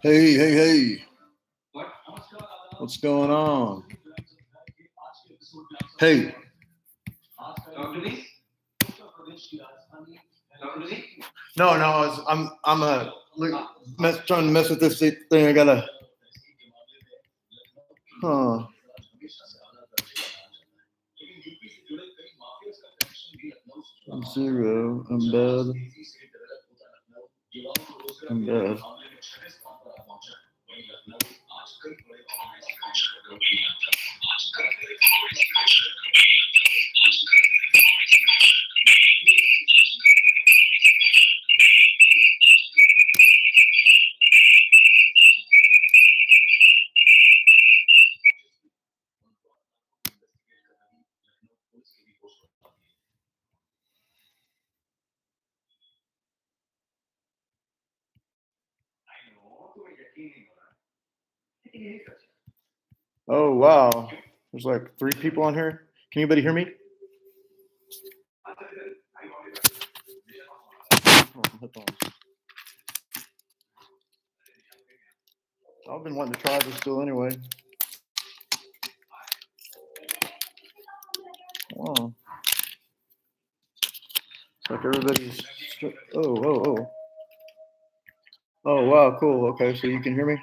Hey, hey, hey. What's going on? Hey. No, I'm trying to mess with this thing. I gotta. Huh. Zero. I'm bad. I'm bad. Oh, wow. There's like 3 people on here. Can anybody hear me? I've been wanting to try this still anyway. Oh. It's like everybody's. Oh. Oh, wow, cool. Okay, so you can hear me?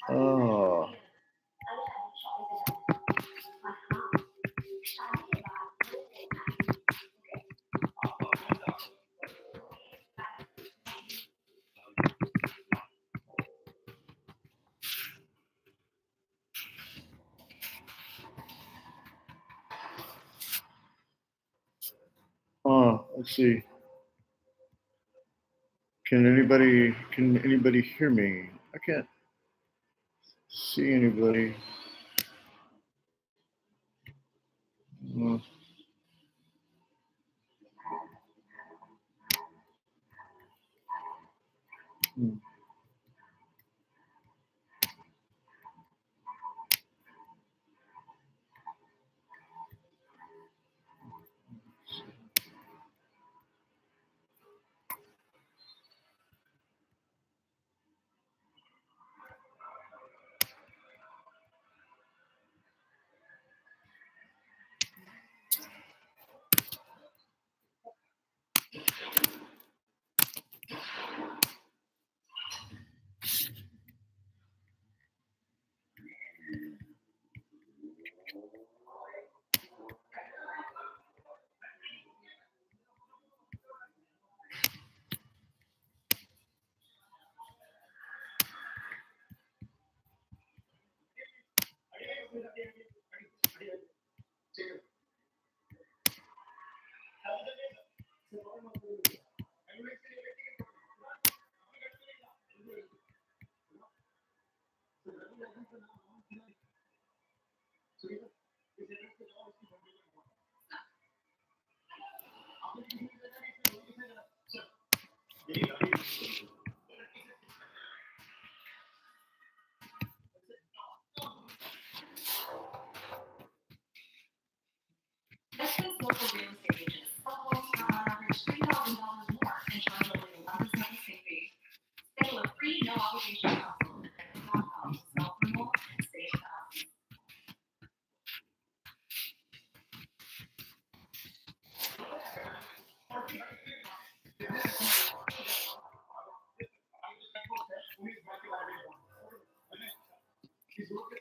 Oh. Let's see. Can anybody hear me? I can't see anybody. Hmm.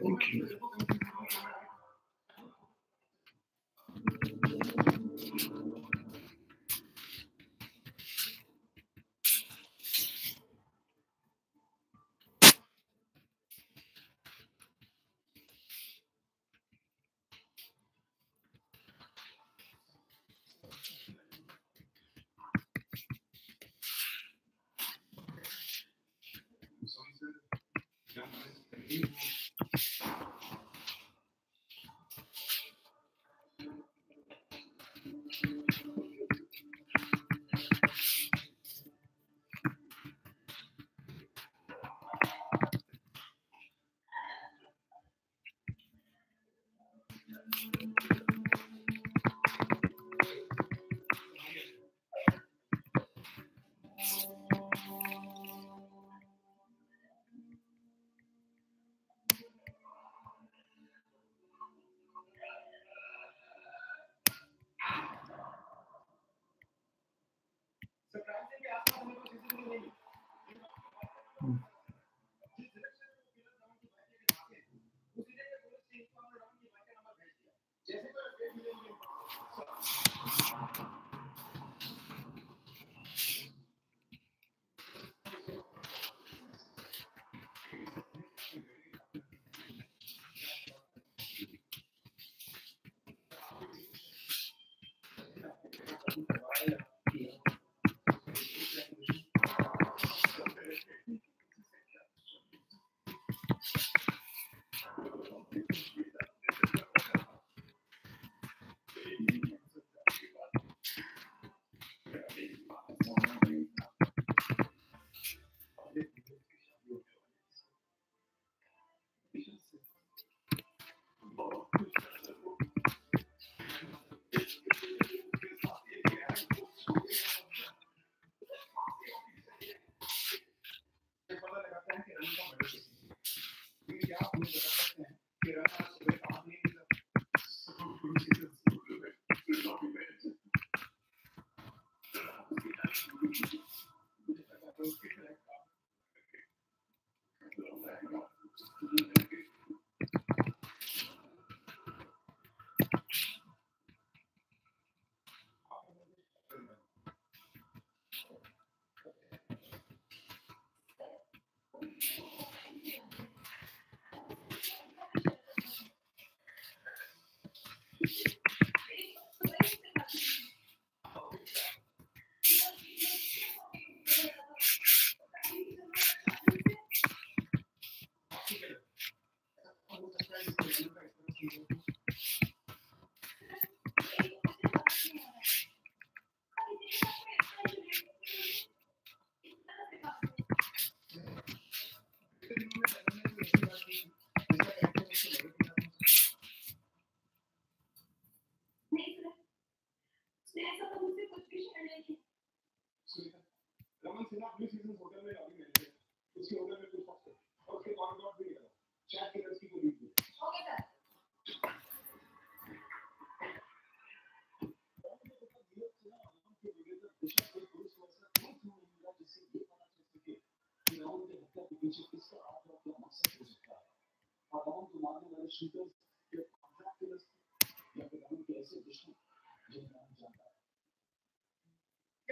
Thank you.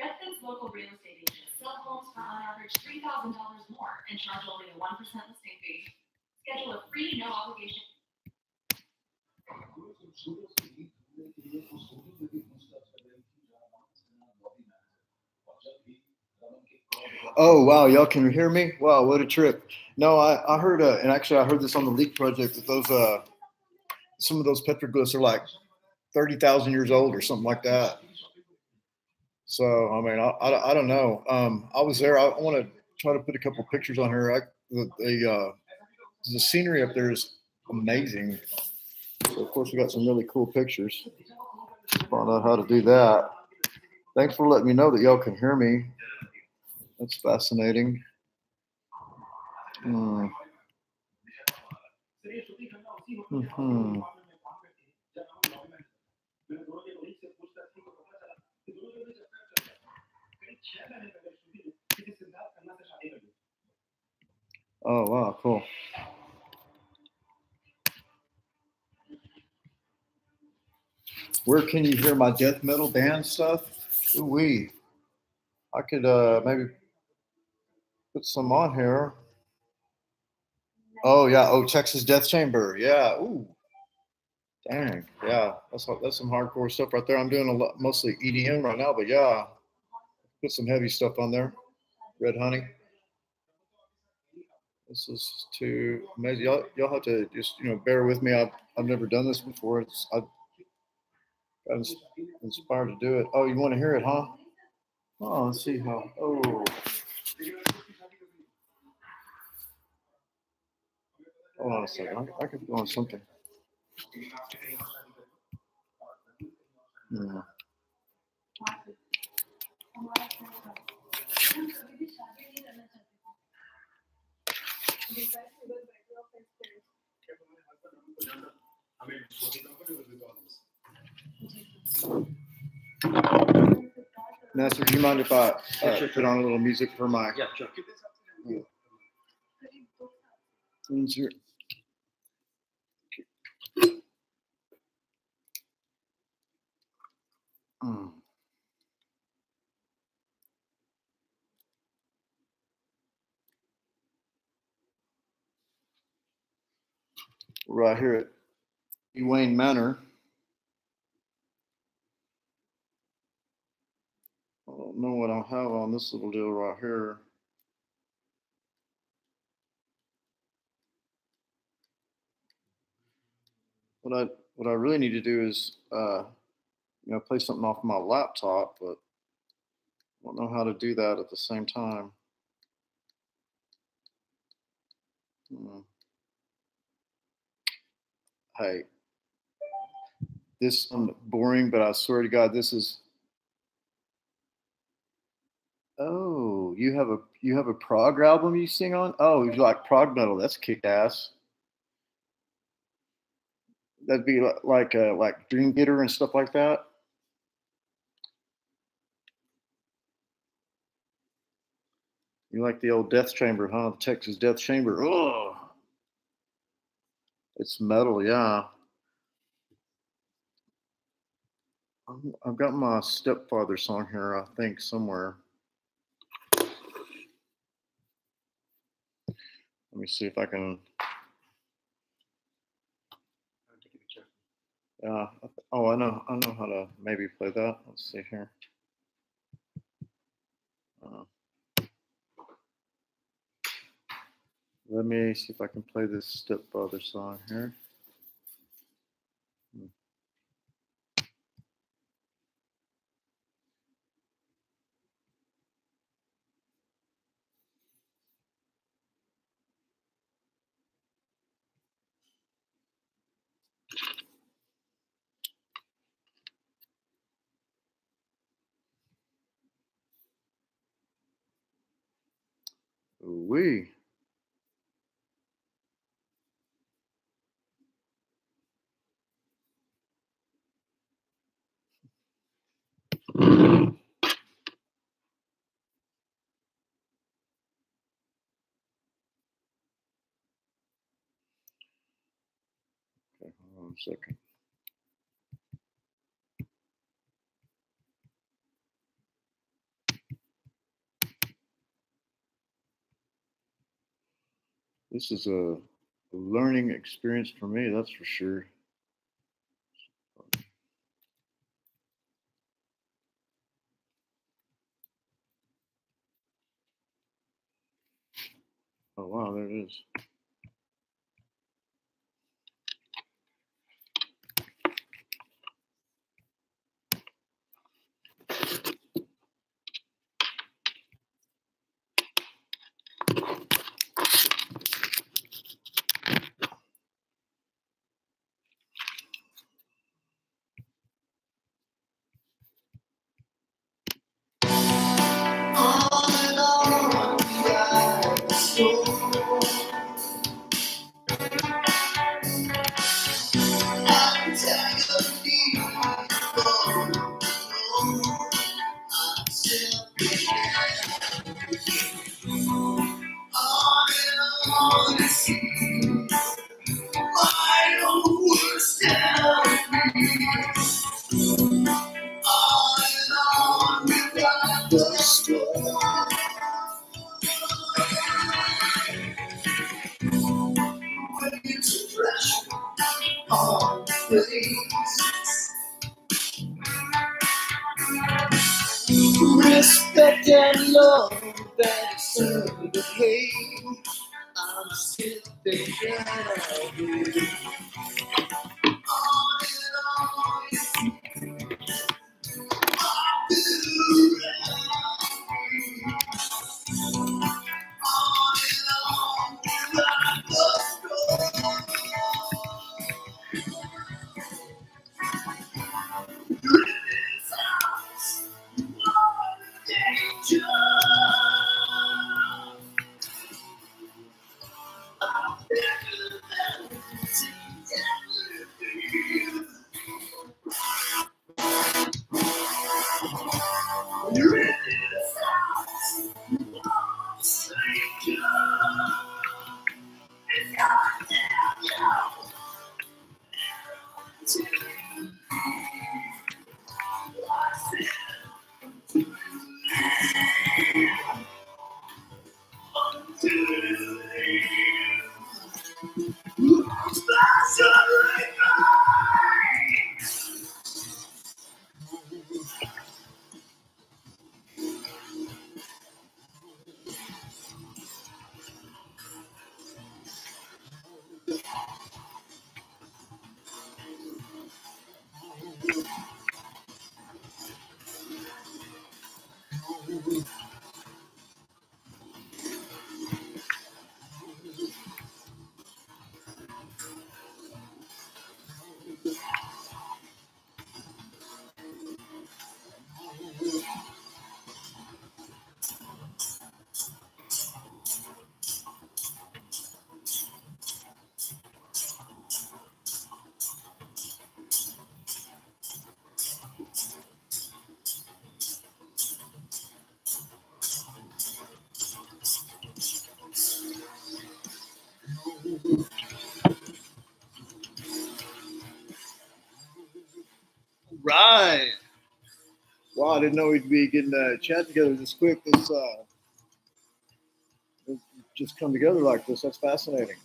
Redford's local real estate agents sell homes for on average $3,000 more and charge only a 1% listing fee. Schedule a free, no obligation. Oh, wow. Y'all can hear me? Wow, what a trip. No, I heard, and actually I heard this on the Leak Project, that those, some of those petroglyphs are like 30,000 years old or something like that. So, I mean, I don't know. I was there. I want to try to put a couple pictures on here. The scenery up there is amazing. So, of course, we got some really cool pictures. Found out how to do that. Thanks for letting me know that y'all can hear me. That's fascinating. Mm-hmm. Oh, wow, cool. Where can you hear my death metal band stuff? Ooh-wee. I could maybe put some on here. Oh, yeah. Oh, Texas Death Chamber. Yeah. Ooh. Dang. Yeah. That's some hardcore stuff right there. I'm doing a lot, mostly EDM right now, but yeah. Put some heavy stuff on there. Red Honey. This is too amazing. Y'all have to just bear with me. I've never done this before. I've got inspired to do it. Oh, you want to hear it, huh? Oh, let's see how. Oh. Hold on a second. I could go on something. Yeah. Master, do you mind if I put on a little music for my? Yeah, sure. right here at Wayne Manor. I don't know what I'll have on this little deal right here. What I really need to do is play something off my laptop, but I don't know how to do that at the same time. Hey, this is boring, but I swear to God, this is. Oh, you have a prog album you sing on? Oh, you like prog metal? That's kick ass. That'd be like Dream Theater and stuff like that. You like the old Death Chamber, huh? The Texas Death Chamber. Oh, it's metal, yeah. I've got my stepfather song here, I think, somewhere. Let me see if I can. Oh, I know how to maybe play that. Let's see here. Let me see if I can play this stepfather song here. Ooh-wee. Okay, hold on a second. This is a learning experience for me, that's for sure. Oh, wow, there it is. Respect and love that serve the hate. I'm still thinking of you. right. Wow, I didn't know we'd be getting a chat together this quick. This just come together like this. That's fascinating.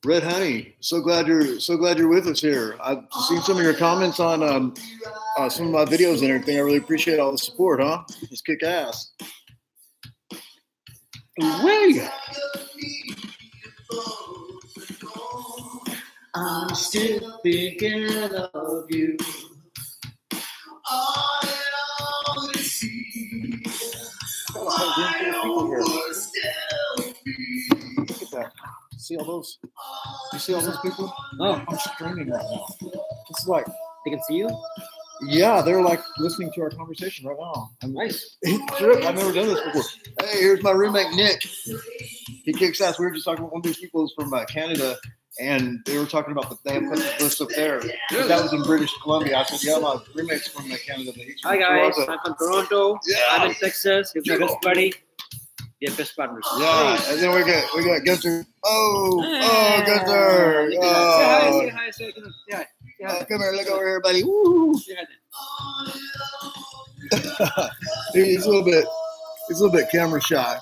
Red Honey, so glad you're with us here. I've seen some of your comments on some of my videos and everything. I really appreciate all the support, huh? Just kick ass. Way. I'm still thinking of you. Look at that. See all those? You see all those people? Oh, I'm streaming right now. It's like they can see you? Yeah, they're like listening to our conversation right now. Nice. Trip. I've never done this before. Hey, here's my roommate Nick. He kicks ass. We were just talking about one of these people who's from Canada, and they were talking about they have this up there. But that was in British Columbia. I said, yeah, my roommate's from Canada. But he's from Hi guys, Toronto. I'm from Toronto. Yeah. I'm in Texas. He's my best buddy. They're best partners. Yeah, and then we got Gunther. Oh, Gunther. Say hi. Say hi. Come here, look over here, buddy. Woo. He's a little bit camera shy.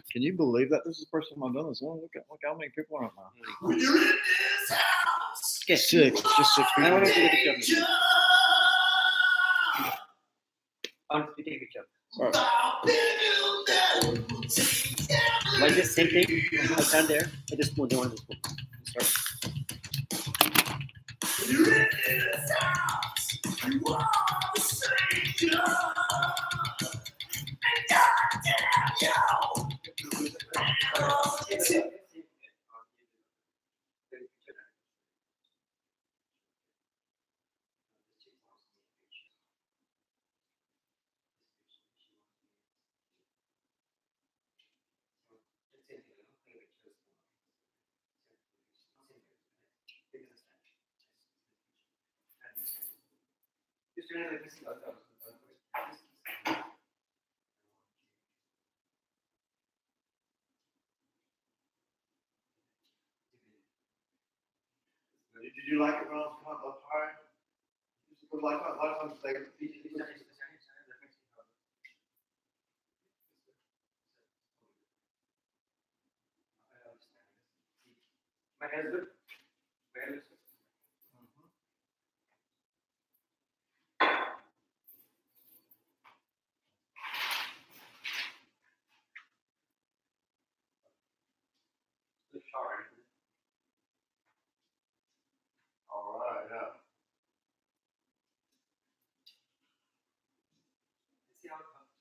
Can you believe that this is the first time I've done this? Look how many people are on now. Okay. Six, just 6 people. I want to take a picture. I want to take a picture. All right. Like this same thing. I stand there. I just move. They want to just move. Start. Did you like it when I was coming up high? A lot of times they My hair is good. My hair is good. All right, yeah. See how it comes.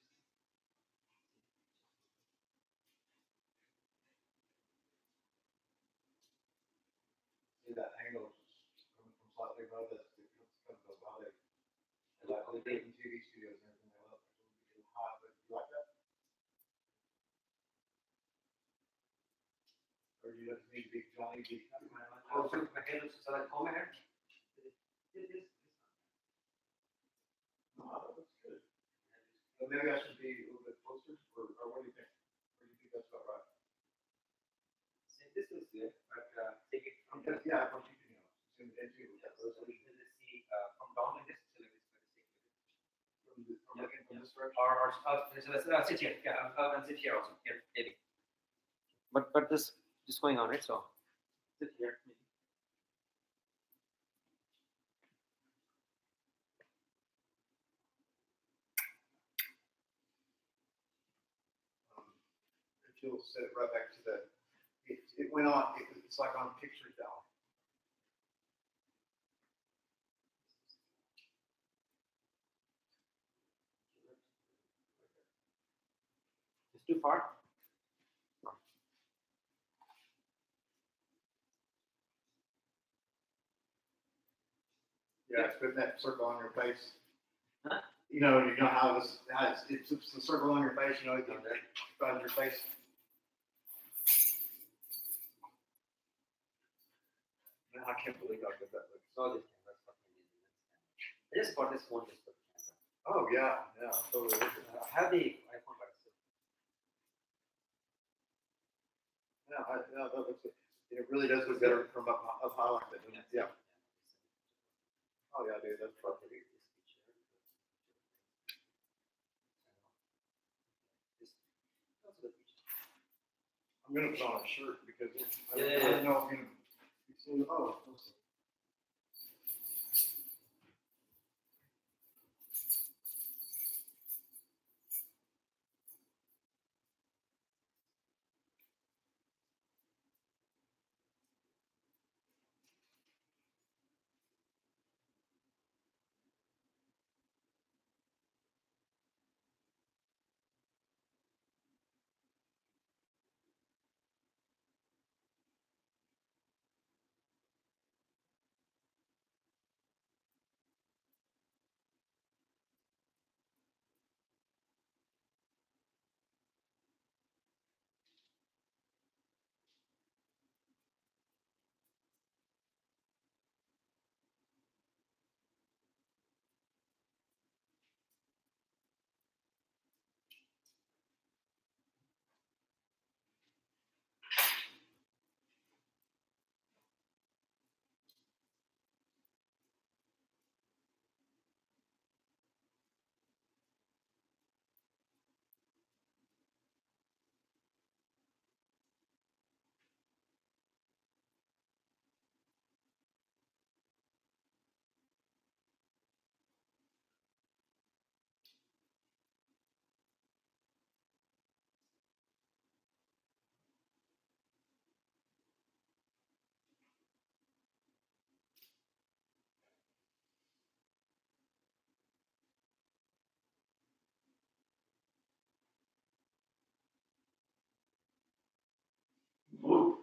See that angle coming from slightly above it. It comes above it. And like on the TV studios and everything like that. It's a little hot, but you like that? Or do you just need to be Johnny B? Also, my hair looks so like comb hair. No, that looks good. But maybe I should be a little bit closer, or what do you think? Or do you think that's about right? This looks good, but take it from the Yeah, I want you to zoom into it. let's see from down like this to like this. From this direction. Or let's sit here. Yeah, I'll sit here also. Here, maybe. But this just going on, right? So sit here. Maybe. If you'll set it right back to the, it went on, it's like on picture down. It's too far. Yeah, it's putting that circle on your face. Huh? You know how it's the circle on your face, you know, it on your face. No, I can't believe how good that looks. So this camera. I just bought this phone just for the camera. Oh yeah, totally. I have the iPhone by itself. Yeah, that looks. It really does look better from up high like that. put it on a shirt because I Yeah. didn't know if you know. Oh.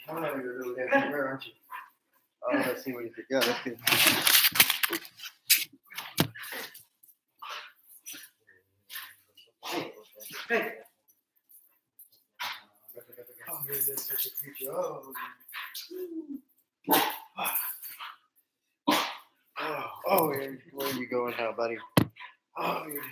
I know you're really everywhere, aren't you? Oh, let's see what you think. Yeah, that's good. Hey. Oh, you're just such a creature. Oh, where are you going now, buddy? Oh, you're...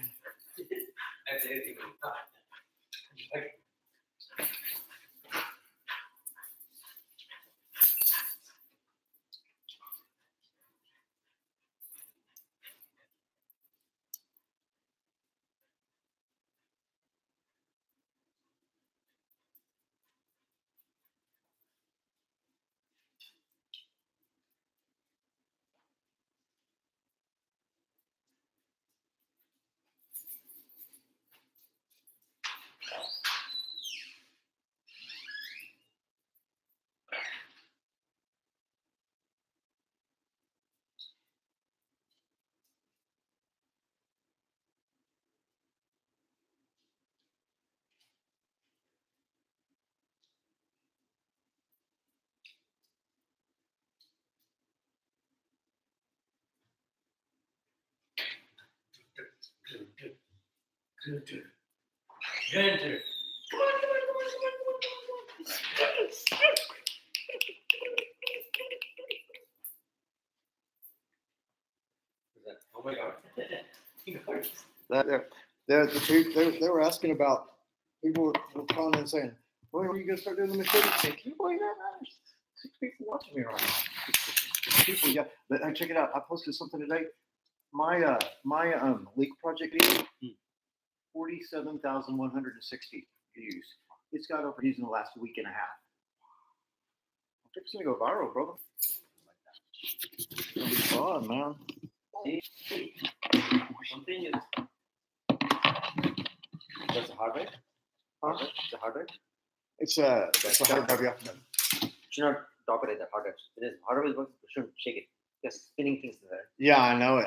Enter. They were asking about, people were calling and saying, "When are you gonna start doing the machete thing?" Can you believe that? There's 6 people watching me right now. People, yeah. But check it out. I posted something today. My leak project video, 47,160 views. It's got over views in the last week and a half. It's gonna go viral, brother. It's gonna be fun, man. One thing is, that's a hard drive. Huh? It's a hard drive. It's a hard drive. Yeah. Should not drop it at that hard drive. It is hard drive is working. Shouldn't shake it. Just spinning things in there. Yeah, I know it.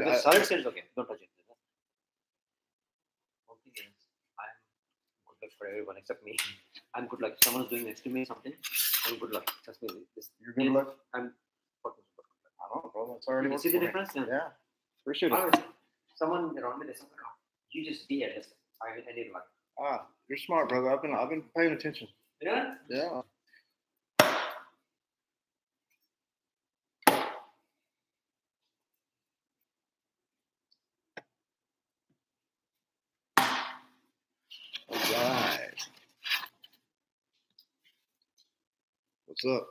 The solid state is okay. Don't touch it. One thing is, I'm good luck for everyone except me. I'm good luck. If someone's doing next to me something, I'm good luck. Trust me. You're good luck. I'm. I don't know, bro. That's already. You see the difference? Yeah. Appreciate it. Honestly, someone around me, they say, "Oh, you just be at this." I need luck. Ah, you're smart, brother. I've been paying attention. Yeah. Yeah. All right. What's up?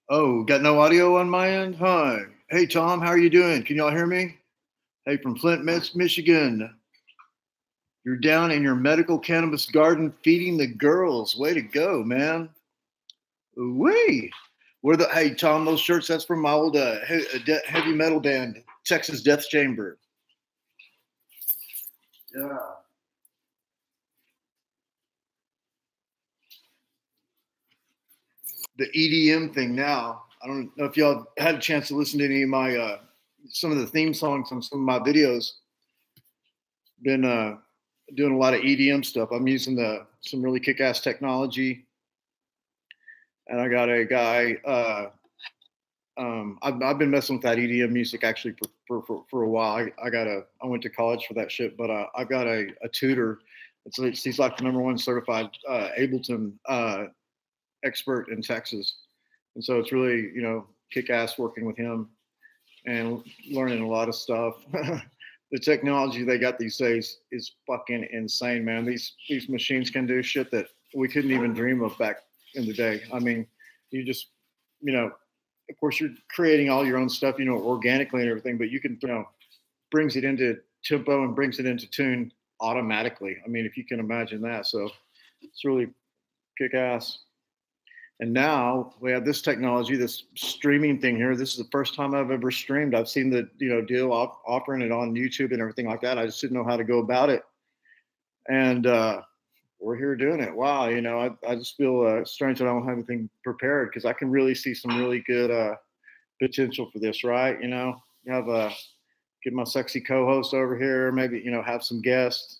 Oh, got no audio on my end? Hi. Hey, Tom, how are you doing? Can y'all hear me? Hey, from Flint, Michigan. You're down in your medical cannabis garden feeding the girls. Way to go, man. Wee. Hey, Tom, those shirts, that's from my old heavy metal band, Texas Death Chamber. Yeah. The EDM thing now. I don't know if y'all had a chance to listen to any of my some of the theme songs on some of my videos. Been doing a lot of EDM stuff. I'm using some really kick-ass technology, and I got a guy. I've been messing with that EDM music actually for a while. I went to college for that shit, but I've got a tutor. He's like the #1 certified Ableton expert in Texas, and so it's really kick-ass working with him and learning a lot of stuff. The technology they got these days is fucking insane, man. These machines can do shit that we couldn't even dream of back in the day. I mean, you just of course you're creating all your own stuff, organically and everything, but you can brings it into tempo and brings it into tune automatically. I mean, if you can imagine that. So it's really kick-ass. And now we have this technology, this streaming thing here. This is the first time I've ever streamed. I've seen the deal offering it on YouTube and everything like that. I just didn't know how to go about it. And we're here doing it. Wow, I just feel strange that I don't have anything prepared, because I can really see some really good potential for this, right? Have get my sexy co-host over here, maybe have some guests.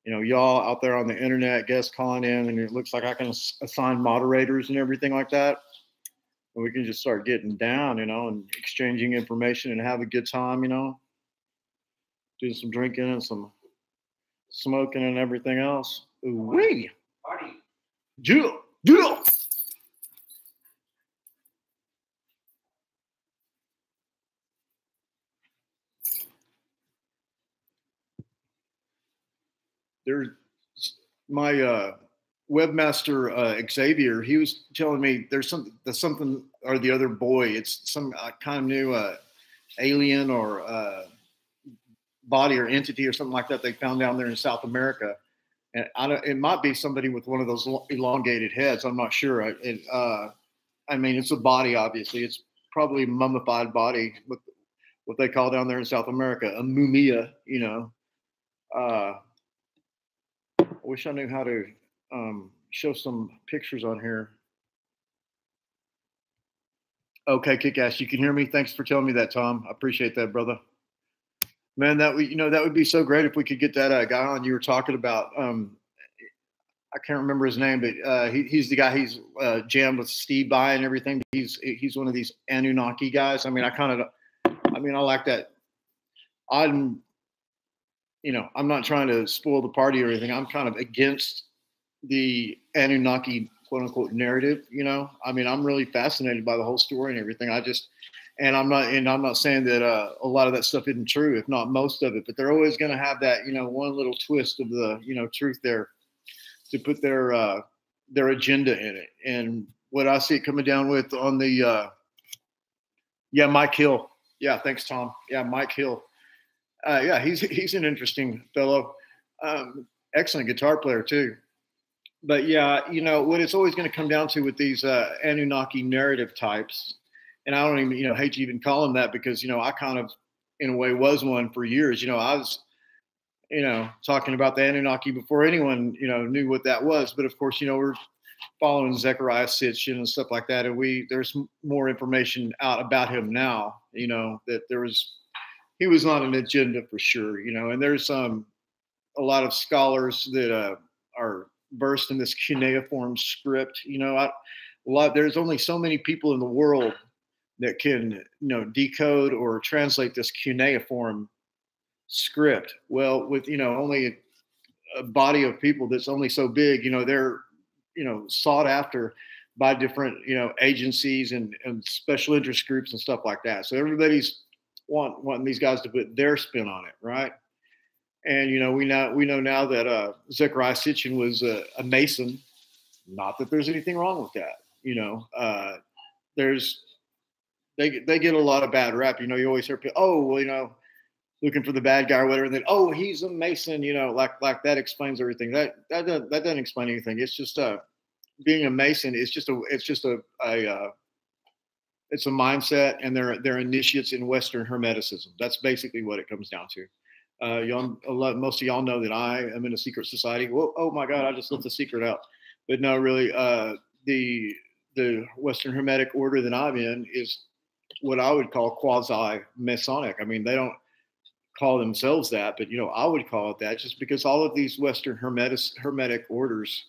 Y'all out there on the internet, guests calling in, and it looks like I can assign moderators and everything like that. And we can just start getting down, and exchanging information and have a good time, doing some drinking and some smoking and everything else. Ooh-wee. Party. Do. There's my webmaster Xavier. He was telling me there's something or the other boy. It's some kind of new alien or body or entity or something like that they found down there in South America. And it might be somebody with one of those elongated heads. I'm not sure. I mean, it's a body. Obviously, it's probably a mummified body with what they call down there in South America a mumia. I wish I knew how to show some pictures on here. Okay, kick-ass. You can hear me? Thanks for telling me that, Tom. I appreciate that, brother. Man, that would be so great if we could get that guy on you were talking about. I can't remember his name, but he's the guy he's jammed with Steve by and everything. He's one of these Anunnaki guys. I mean, I like that. I'm not trying to spoil the party or anything. I'm kind of against the Anunnaki quote unquote narrative. I mean, I'm really fascinated by the whole story and everything. And I'm not saying that a lot of that stuff isn't true, if not most of it, but they're always going to have that, one little twist of the, truth there to put their agenda in it. And what I see it coming down with on the, Mike Hill. Yeah. Thanks, Tom. Yeah. Mike Hill. He's an interesting fellow. Excellent guitar player too. But yeah, what it's always going to come down to with these Anunnaki narrative types, and I don't even, hate to even call them that because, I kind of, in a way, was one for years. I was, talking about the Anunnaki before anyone, knew what that was. But of course, we're following Zechariah Sitchin and stuff like that. And there's more information out about him now, that he was on an agenda for sure, and there's a lot of scholars that are versed in this cuneiform script. There's only so many people in the world that can, decode or translate this cuneiform script. Well, with, only a body of people that's only so big, they're, sought after by different, agencies and special interest groups and stuff like that. So everybody's wanting these guys to put their spin on it, right? And we know now that Zechariah Sitchin was a Mason. Not that there's anything wrong with that. They get a lot of bad rap. You always hear people, looking for the bad guy or whatever. And then he's a Mason. Like that explains everything. That doesn't explain anything. It's just being a Mason. It's just it's a mindset, and they're initiates in Western Hermeticism. That's basically what it comes down to. Most of y'all know that I am in a secret society. Whoa, oh my God, I just let the secret out. But no, really, the Western Hermetic order that I'm in is what I would call quasi-Masonic. I mean, they don't call themselves that, but I would call it that just because all of these Western Hermetic orders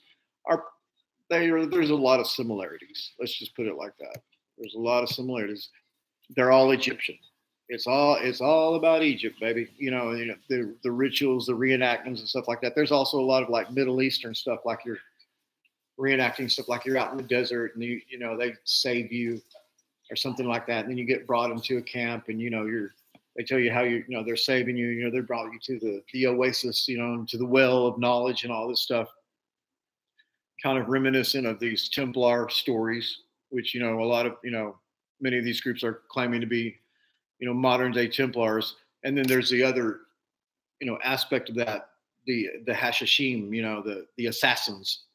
there's a lot of similarities. Let's just put it like that. There's a lot of similarities. They're all Egyptian. It's all about Egypt, baby. The rituals, the reenactments and stuff like that. There's also a lot of like Middle Eastern stuff, like you're reenacting stuff like you're out in the desert and they save you or something like that. And then you get brought into a camp and, they tell you how they're saving you, they brought you to the oasis, to the well of knowledge and all this stuff. Kind of reminiscent of these Templar stories, which, a lot of, many of these groups are claiming to be, modern day Templars. And then there's the other, aspect of that, the Hashashim, the assassins,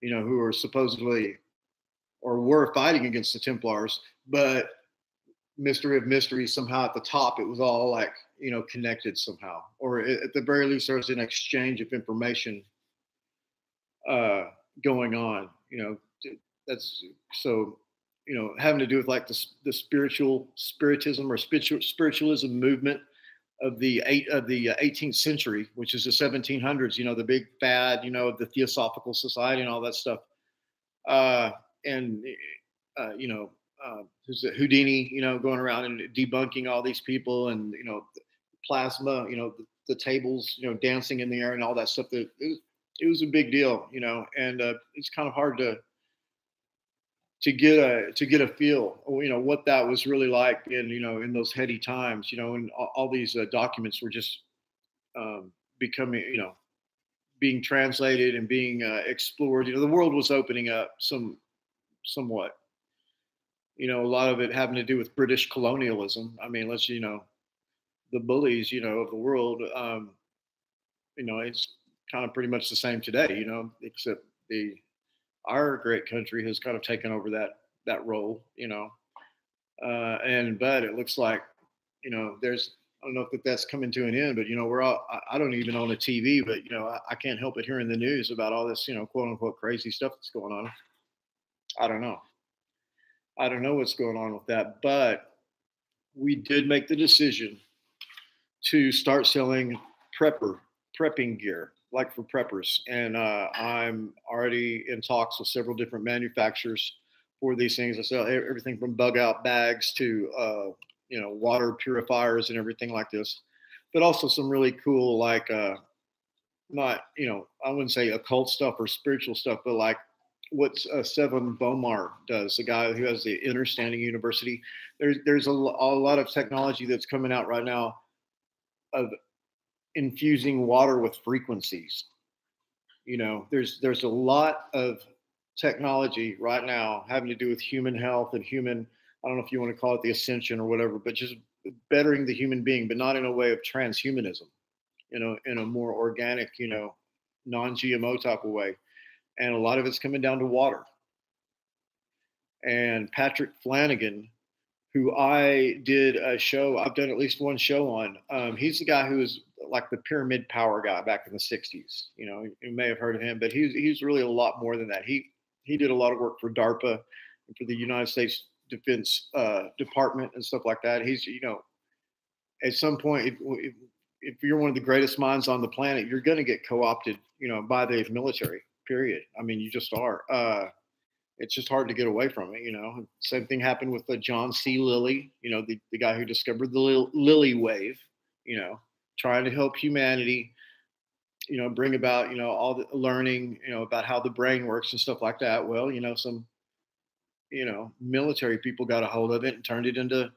who are supposedly or were fighting against the Templars, but mystery of mysteries, somehow at the top, it was all like, connected somehow, or at the very least, there was an exchange of information going on, that's so, having to do with like the spiritism or spiritualism movement of the 18th century, which is the 1700s, the big fad, of the Theosophical Society and all that stuff. Who's the Houdini, going around and debunking all these people and, plasma, the tables, dancing in the air and all that stuff. It was a big deal, and it's kind of hard to get a feel, what that was really like in those heady times, and all these documents were just becoming, being translated and being explored. The world was opening up somewhat. A lot of it having to do with British colonialism. I mean, the bullies, of the world, it's kind of pretty much the same today, except our great country has kind of taken over that role, but it looks like, I don't know if that's coming to an end, but I don't even own a TV, but I can't help but hearing the news about all this, quote unquote crazy stuff that's going on. I don't know what's going on with that, but we did make the decision to start selling prepping gear, like for preppers. And I'm already in talks with several different manufacturers for these things. I sell everything from bug out bags to, water purifiers and everything like this, but also some really cool, like, not, I wouldn't say occult stuff or spiritual stuff, but like what Sevan Bomar does, the guy who has the Understanding University. There's a lot of technology that's coming out right now of infusing water with frequencies. There's a lot of technology right now having to do with human health and human. I don't know if you want to call it the ascension or whatever, but just bettering the human being, but not in a way of transhumanism. In a more organic, non-GMO type of way. And a lot of it's coming down to water. And Patrick Flanagan, who I did a show, I've done at least one show on. He's the guy who was like the pyramid power guy back in the 60s. You may have heard of him, but he's really a lot more than that. He did a lot of work for DARPA and for the United States Defense Department and stuff like that. He's, at some point, if you're one of the greatest minds on the planet, you're going to get co-opted, by the military, period. I mean, you just are. It's just hard to get away from it, Same thing happened with John C. Lilly, the guy who discovered the Lilly wave, trying to help humanity, bring about, all the learning, about how the brain works and stuff like that. Well, some, military people got a hold of it and turned it into,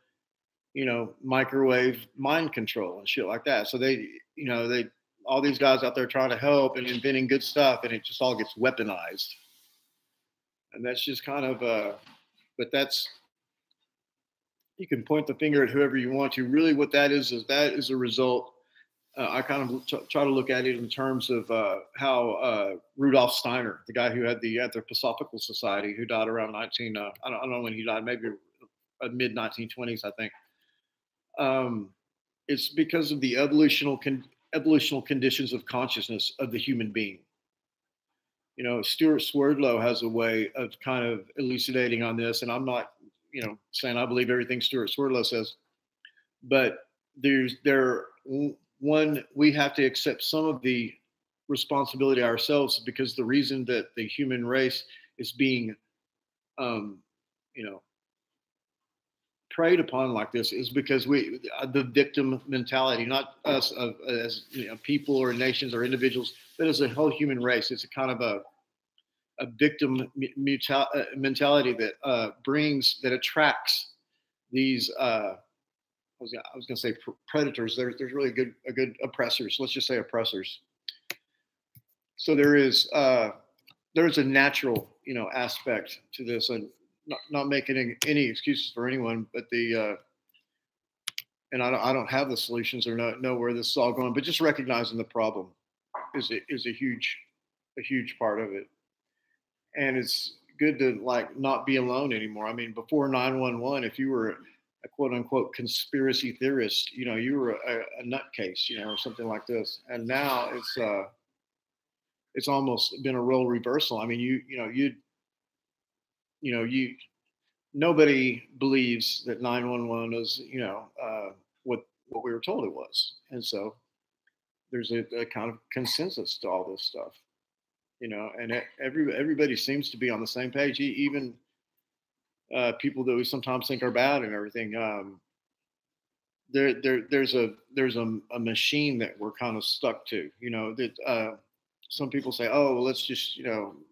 microwave mind control and shit like that. So they all these guys out there trying to help and inventing good stuff, and it just all gets weaponized. And that's just kind of, but that's, you can point the finger at whoever you want to. Really what that is a result. I kind of try to look at it in terms of how Rudolf Steiner, the guy who had the Anthroposophical Society, who died around I don't know when he died, maybe mid 1920s, I think. It's because of the evolutional conditions of consciousness of the human being. Stuart Swerdlow has a way of kind of elucidating on this, and I'm not, saying I believe everything Stuart Swerdlow says, but we have to accept some of the responsibility ourselves, because the reason that the human race is being, preyed upon like this is because the victim mentality, not us as people or nations or individuals, but as a whole human race. It's a kind of a victim mentality that attracts these. I was going to say predators. There's really a good oppressors. Let's just say oppressors. So there's a natural aspect to this, and not making any excuses for anyone, but and I don't have the solutions or know where this is all going, but just recognizing the problem is a huge part of it. And it's good to not be alone anymore. I mean, before 9/11, if you were a quote unquote conspiracy theorist, you were a nutcase, or something like this. And now it's almost been a role reversal. I mean, nobody believes that 911 is, what we were told it was. And so there's a kind of consensus to all this stuff, and everybody seems to be on the same page, even people that we sometimes think are bad and everything. There's a machine that we're kind of stuck to, that some people say, oh, well, let's just,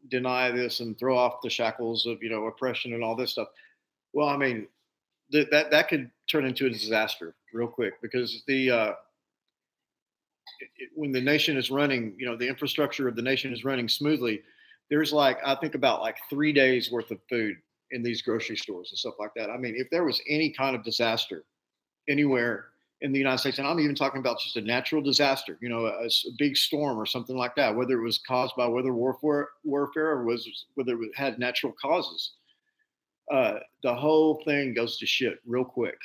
deny this and throw off the shackles of, oppression and all this stuff. Well, I mean, that could turn into a disaster real quick, because when the nation is running, the infrastructure of the nation is running smoothly, there's I think about 3 days worth of food in these grocery stores and stuff like that. I mean, if there was any kind of disaster anywhere in the United States, and I'm even talking about just a natural disaster, a big storm or something like that, whether it was caused by weather warfare or whether it had natural causes, the whole thing goes to shit real quick,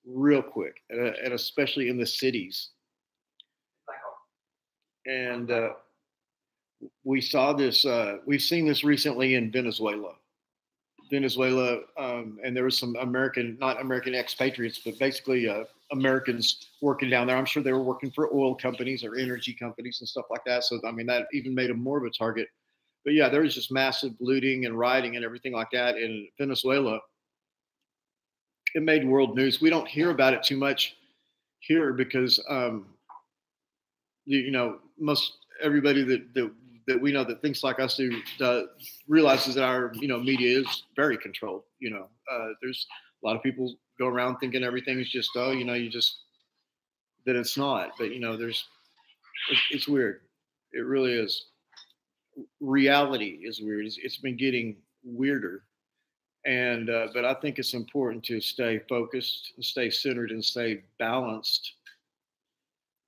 and especially in the cities. And we saw this. We've seen this recently in Venezuela. And there was some not American expatriates, but basically Americans working down there. I'm sure they were working for oil companies or energy companies and stuff like that. So, I mean, that even made them more of a target. But yeah, there was just massive looting and rioting and everything like that in Venezuela. It made world news. We don't hear about it too much here because, most everybody that that we know that thinks like us do realizes that our media is very controlled. There's a lot of people go around thinking everything is just you just that it's not. But it's weird. It really is. Reality is weird. It's been getting weirder, and but I think it's important to stay focused, and stay centered, and stay balanced.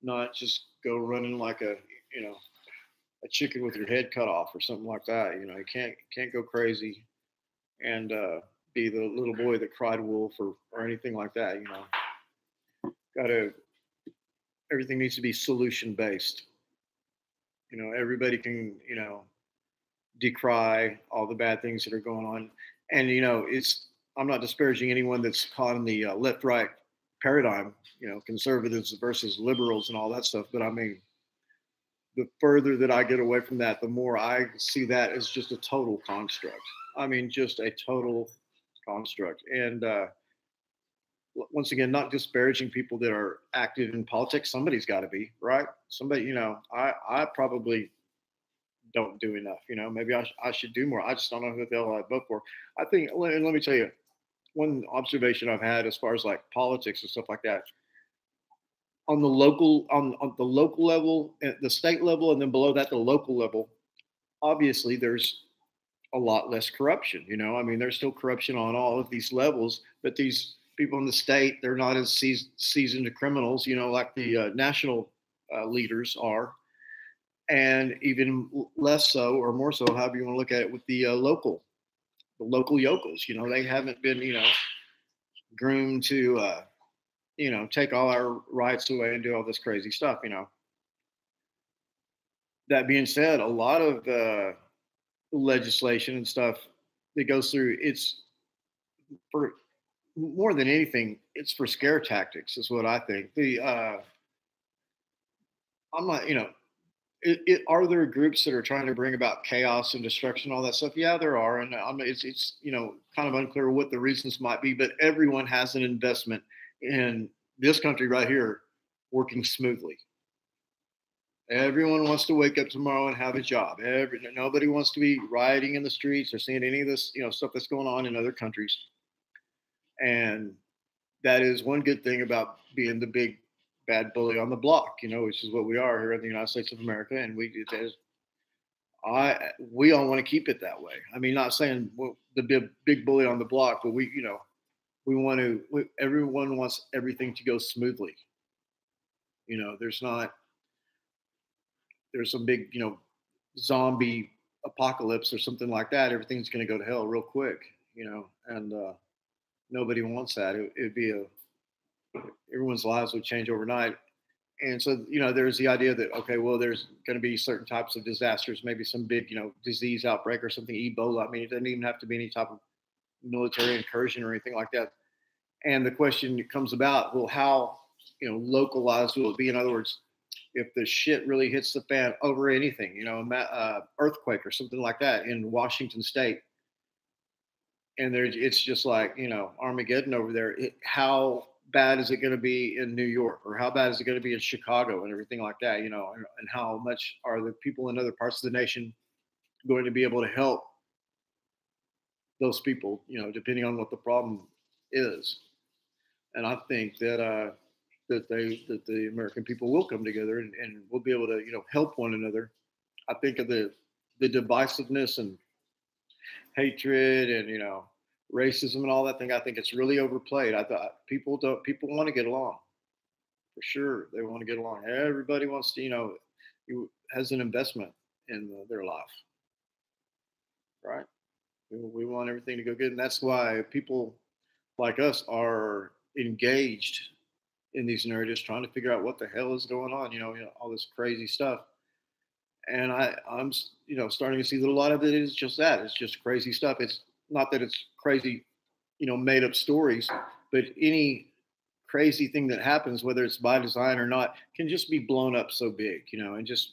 Not just go running like a chicken with your head cut off or something like that. You can't go crazy and be the little boy that cried wolf or anything like that. Gotta everything needs to be solution based. Everybody can decry all the bad things that are going on, and it's I'm not disparaging anyone that's caught in the left right paradigm. Conservatives versus liberals and all that stuff. But I mean, the further that I get away from that, the more I see that as just a total construct. I mean, just a total construct. And once again, not disparaging people that are active in politics. Somebody's got to be, right? Somebody, I probably don't do enough. Maybe I should do more. I just don't know who the hell I vote for. I think, and let me tell you, one observation I've had as far as like politics and stuff like that, on the local level, at the state level, and then below that, the local level, obviously there's a lot less corruption. I mean, there's still corruption on all of these levels, but these people in the state, they're not as seasoned criminals, like the national leaders are, and even less so, or more so, however you want to look at it, with the local yokels. They haven't been, groomed to take all our rights away and do all this crazy stuff. That being said, a lot of legislation and stuff that goes through, it's for more than anything, it's for scare tactics, is what I think. I'm not, are there groups that are trying to bring about chaos and destruction, all that stuff? Yeah, there are, and it's kind of unclear what the reasons might be. But everyone has an investment in this country right here working smoothly. Everyone wants to wake up tomorrow and have a job. Nobody wants to be rioting in the streets or seeing any of this, stuff that's going on in other countries. And that is one good thing about being the big bad bully on the block, which is what we are here in the United States of America. And we all want to keep it that way. I mean, not saying the big bully on the block, but everyone wants everything to go smoothly. There's some big, zombie apocalypse or something like that. Everything's going to go to hell real quick, and nobody wants that. It'd be everyone's lives would change overnight. And so, there's the idea that, okay, well, there's going to be certain types of disasters, maybe some big, disease outbreak or something, Ebola. I mean, it doesn't even have to be any type of military incursion or anything like that. And the question comes about, well, how, localized will it be? In other words, if the shit really hits the fan over anything, earthquake or something like that in Washington State, and it's just like, Armageddon over there, how bad is it going to be in New York, or how bad is it going to be in Chicago and everything like that, and how much are the people in other parts of the nation going to be able to help those people, depending on what the problem is. And I think that that the American people will come together and we'll be able to, help one another. I think of the divisiveness and hatred and, racism and all that thing. I think it's really overplayed. I thought people want to get along, for sure. They want to get along. Everybody wants to, has an investment in their life, right? We want everything to go good. And that's why people like us are engaged in these narratives, trying to figure out what the hell is going on, all this crazy stuff. And I'm starting to see that a lot of it is just that. It's just crazy stuff. It's not that it's crazy, made up stories, but any crazy thing that happens, whether it's by design or not, can just be blown up so big, and just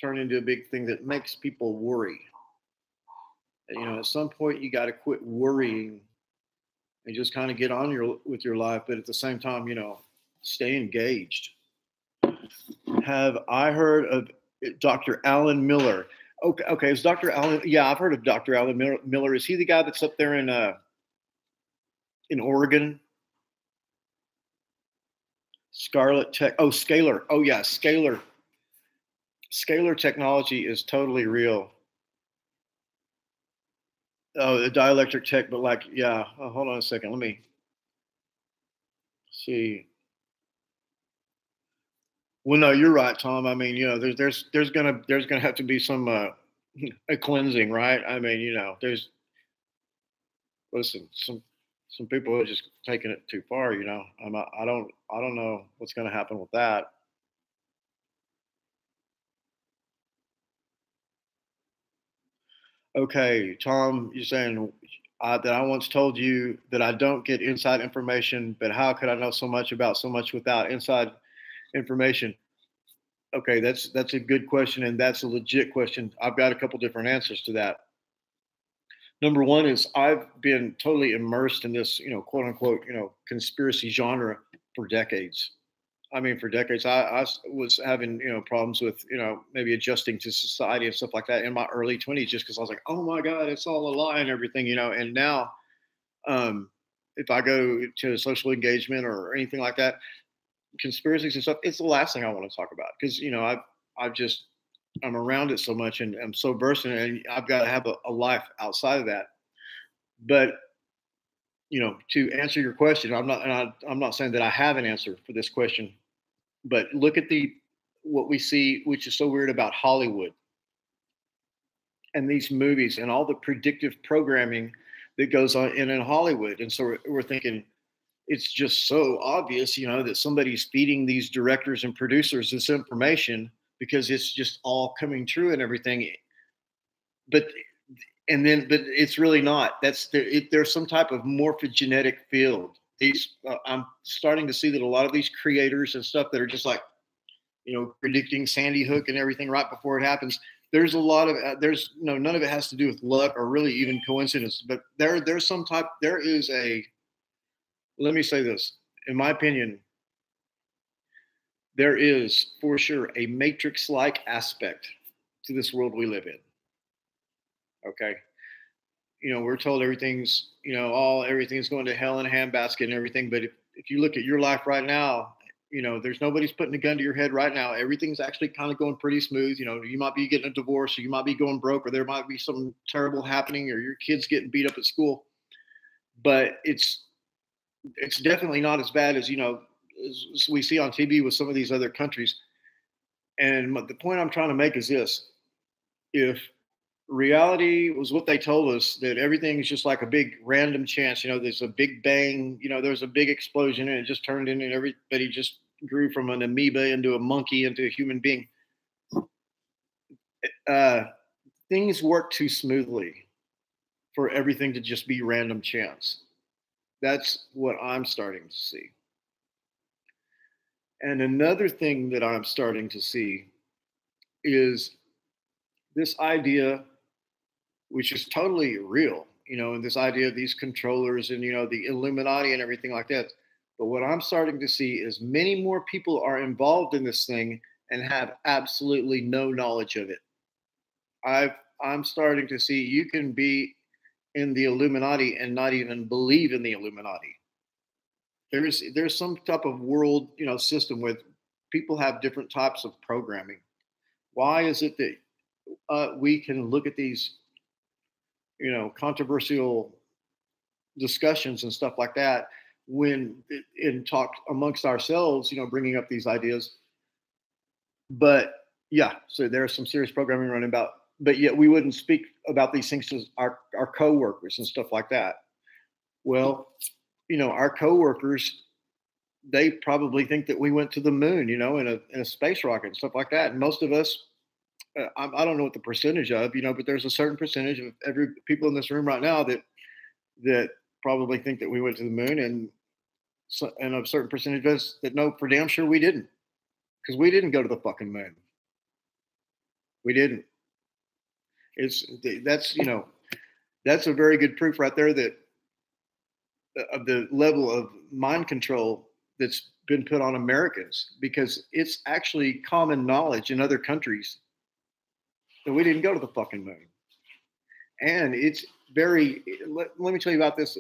turn into a big thing that makes people worry. And, at some point you got to quit worrying and just kind of get on with your life. But at the same time, stay engaged. Have I heard of Dr. Alan Miller? Okay, okay. Is Dr. Alan? Yeah, I've heard of Dr. Alan Miller. Is he the guy that's up there in Oregon? Scarlet Tech. Oh, Scalar. Oh yeah, Scalar. Scalar technology is totally real. Oh, the dielectric tech, but like, yeah. Oh, hold on a second. Let me see. Well, no, you're right, Tom. I mean, there's gonna have to be some a cleansing, right? I mean, there's listen, some people are just taking it too far. I don't know what's gonna happen with that. Okay, Tom, you're saying that I once told you that I don't get inside information, but how could I know so much about so much without inside information? Okay, that's a good question, and that's a legit question. I've got a couple different answers to that. Number one is I've been totally immersed in this, quote unquote, conspiracy genre for decades. I mean, for decades, I was having, problems with, maybe adjusting to society and stuff like that in my early 20s, just because I was like, oh my God, it's all a lie and everything, And now, um, if I go to social engagement or anything like that, conspiracies and stuff, it's the last thing I want to talk about because, I've just, I'm around it so much and I'm so versed in it, and I've got to have a life outside of that. But to answer your question, I'm not saying that I have an answer for this question, but look at the what we see, which is so weird about Hollywood and these movies and all the predictive programming that goes on in Hollywood. And so we're thinking it's just so obvious, that somebody's feeding these directors and producers this information because it's just all coming true and everything. But but it's really not. There's some type of morphogenetic field. I'm starting to see that a lot of these creators and stuff that are just like, predicting Sandy Hook and everything right before it happens. There's a lot of none of it has to do with luck or really even coincidence. But there is a. Let me say this, in my opinion, there is for sure a matrix-like aspect to this world we live in. Okay, we're told everything's, everything's going to hell in a handbasket and everything. But if you look at your life right now, there's nobody's putting a gun to your head right now. Everything's actually kind of going pretty smooth. You might be getting a divorce, or you might be going broke, or there might be something terrible happening, or your kids getting beat up at school. But it's definitely not as bad as as we see on TV with some of these other countries. And the point I'm trying to make is this: if reality was what they told us, that everything is just like a big random chance, there's a big bang, there's a big explosion, and it just turned into, and everybody just grew from an amoeba into a monkey into a human being. Things work too smoothly for everything to just be random chance. That's what I'm starting to see. And another thing that I'm starting to see is this idea, which is totally real, and this idea of these controllers and, the Illuminati and everything like that. But what I'm starting to see is many more people are involved in this thing and have absolutely no knowledge of it. I'm starting to see you can be in the Illuminati and not even believe in the Illuminati. There's some type of world, system with people have different types of programming. Why is it that we can look at these, controversial discussions and stuff like that when in talk amongst ourselves, bringing up these ideas? But yeah, so there's some serious programming running about, but yet we wouldn't speak about these things to our coworkers and stuff like that. Well, our coworkers, they probably think that we went to the moon, in a space rocket and stuff like that. And most of us, I don't know what the percentage of, but there's a certain percentage of every people in this room right now that probably think that we went to the moon, and a certain percentage of us that know for damn sure we didn't, because we didn't go to the fucking moon. We didn't. That's a very good proof right there that of the level of mind control that's been put on Americans, because it's actually common knowledge in other countries that we didn't go to the fucking moon. And it's very, let me tell you about this.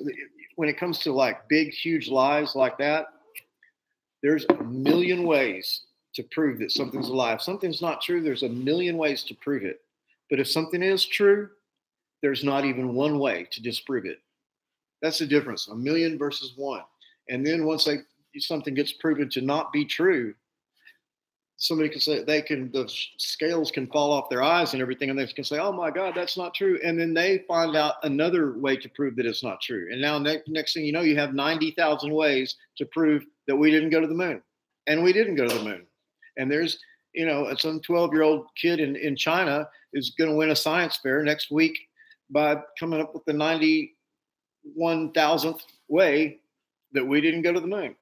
When it comes to like big, huge lies like that, there's a million ways to prove that something's a lie. If something's not true, there's a million ways to prove it. But if something is true, there's not even one way to disprove it. That's the difference, a million versus one. And then once something gets proven to not be true, somebody can say the scales can fall off their eyes and everything, and they can say, "Oh my God, that's not true." And then they find out another way to prove that it's not true. And now next thing you know, you have 90,000 ways to prove that we didn't go to the moon, and we didn't go to the moon. And there's some 12-year-old kid in China is going to win a science fair next week by coming up with the 91,000th way that we didn't go to the moon.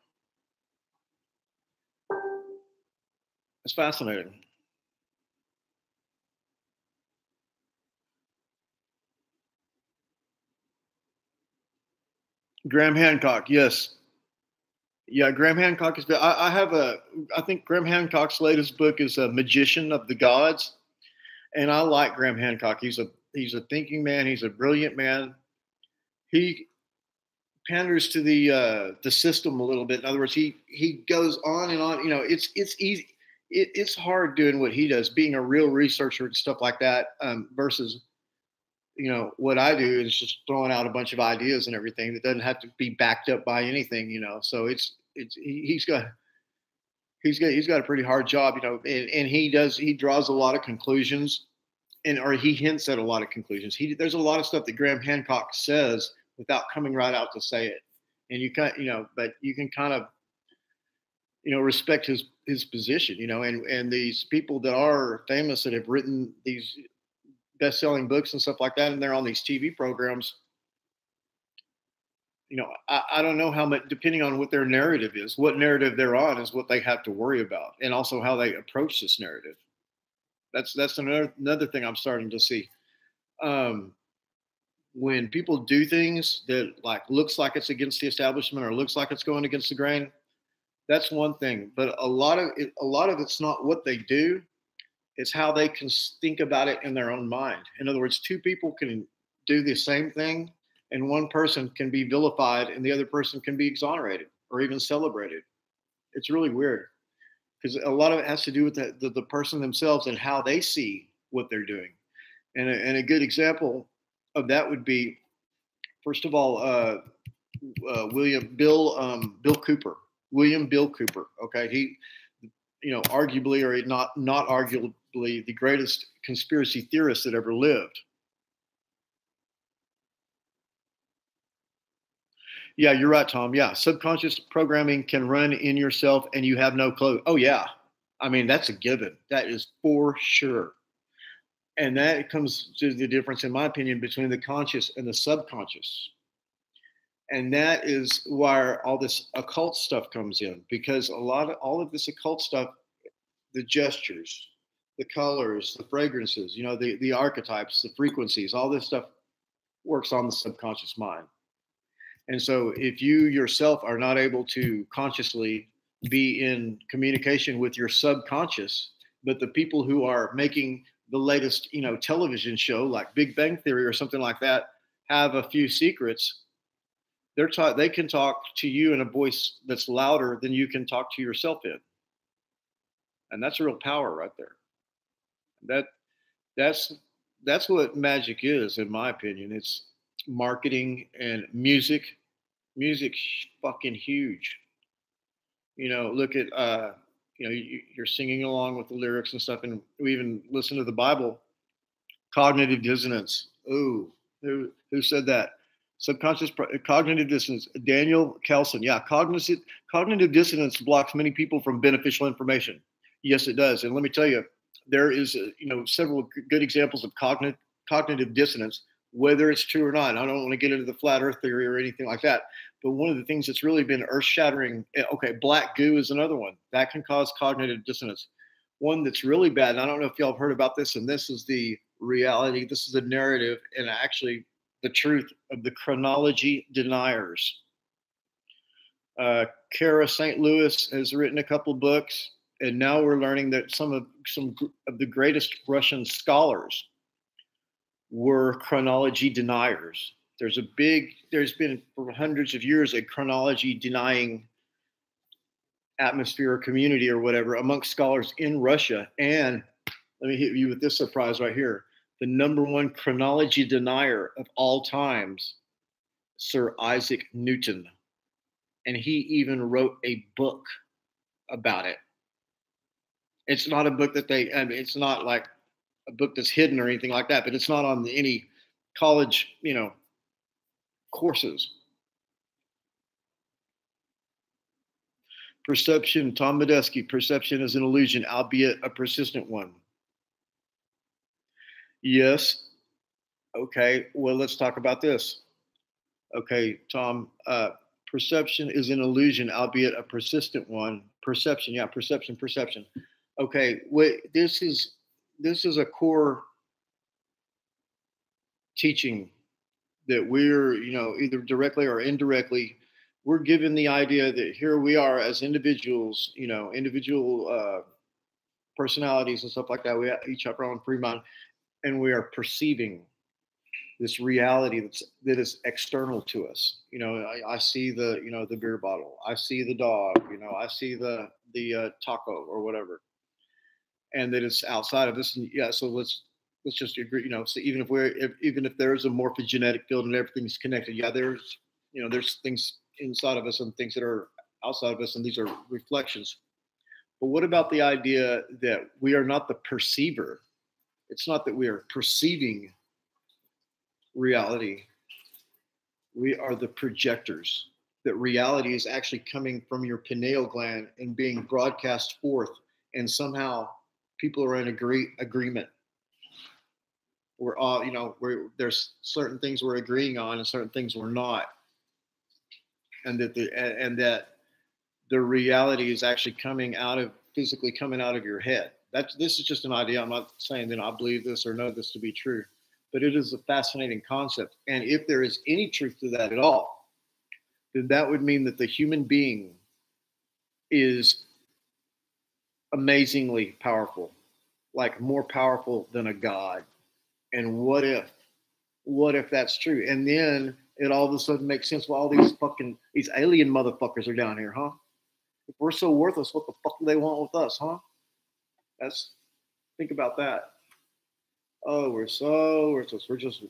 It's fascinating. Graham Hancock, yes. Yeah, Graham Hancock is. I think Graham Hancock's latest book is A Magician of the Gods, and I like Graham Hancock. He's a thinking man. He's a brilliant man. He panders to the system a little bit. In other words, he goes on and on. It's easy. It's hard doing what he does, being a real researcher and stuff like that, versus, what I do is just throwing out a bunch of ideas and everything that doesn't have to be backed up by anything, So he's got a pretty hard job, and he draws a lot of conclusions, or he hints at a lot of conclusions. There's a lot of stuff that Graham Hancock says without coming right out to say it, and but you can kind of respect his position, and these people that are famous that have written these best-selling books and stuff like that, and they're on these TV programs. I don't know how much, depending on what their narrative is, what narrative they're on is what they have to worry about, and also how they approach this narrative. That's another thing I'm starting to see. When people do things that looks like it's against the establishment or looks like it's going against the grain, that's one thing, but a lot of it's not what they do; it's how they can think about it in their own mind. In other words, two people can do the same thing, and one person can be vilified, and the other person can be exonerated or even celebrated. It's really weird because a lot of it has to do with the person themselves and how they see what they're doing. And a good example of that would be, first of all, Bill Cooper. William Bill Cooper. Okay, he, arguably, or not arguably, the greatest conspiracy theorist that ever lived. Yeah, you're right, Tom. Yeah, subconscious programming can run in yourself, and you have no clue. Oh yeah, I mean that's a given. That is for sure. And that comes to the difference, in my opinion, between the conscious and the subconscious. And that is why all this occult stuff comes in, because all of this occult stuff, the gestures, the colors, the fragrances, the archetypes, the frequencies, all this stuff works on the subconscious mind. And so if you yourself are not able to consciously be in communication with your subconscious, but the people who are making the latest, television show like Big Bang Theory or something like that have a few secrets, they can talk to you in a voice that's louder than you can talk to yourself in. And that's real power right there. That's what magic is, in my opinion. It's marketing and music. Music's fucking huge. Look at you're singing along with the lyrics and stuff, and we even listen to the Bible. Cognitive dissonance. Ooh, who said that? Cognitive dissonance. Daniel Kelson. Yeah, cognitive dissonance blocks many people from beneficial information. Yes, it does. And let me tell you, there is several good examples of cognitive dissonance, whether it's true or not. I don't want to get into the flat Earth theory or anything like that. But one of the things that's really been earth-shattering. Okay, black goo is another one that can cause cognitive dissonance. One that's really bad, and I don't know if y'all have heard about this, and this is the reality. This is the narrative, and actually the truth of the chronology deniers. Kara St. Louis has written a couple books. And now we're learning that some of the greatest Russian scholars were chronology deniers. There's been for hundreds of years a chronology denying atmosphere or community or whatever amongst scholars in Russia. And let me hit you with this surprise right here. The number one chronology denier of all times, Sir Isaac Newton. And he even wrote a book about it. It's not a book that it's not like a book that's hidden or anything like that, but it's not on any college, courses. Perception, Tom Medeski, perception is an illusion, albeit a persistent one. Yes. Okay, well, let's talk about this. Okay, Tom, perception is an illusion, albeit a persistent one. Perception, yeah, perception. Okay, this is a core teaching that we're, either directly or indirectly, we're given the idea that here we are as individuals, individual personalities and stuff like that. We each have our own free mind, and we are perceiving this reality that is external to us. I see the beer bottle. I see the dog. I see the taco or whatever, and that it's outside of us. And yeah, so let's just agree. So even if there is a morphogenetic field and everything's connected, yeah, there's things inside of us and things that are outside of us, and these are reflections. But what about the idea that we are not the perceiver? It's not that we are perceiving reality. We are the projectors. That reality is actually coming from your pineal gland and being broadcast forth, and somehow people are in agreement. We're all, there's certain things we're agreeing on and certain things we're not, and that the reality is actually physically coming out of your head. This is just an idea. I'm not saying that I believe this or know this to be true, but it is a fascinating concept. And if there is any truth to that at all, then that would mean that the human being is amazingly powerful, like more powerful than a god. And what if that's true? And then it all of a sudden makes sense. Well, all these alien motherfuckers are down here, huh? If we're so worthless, what the fuck do they want with us, huh? Think about that. Oh, we're so worthless. We're just,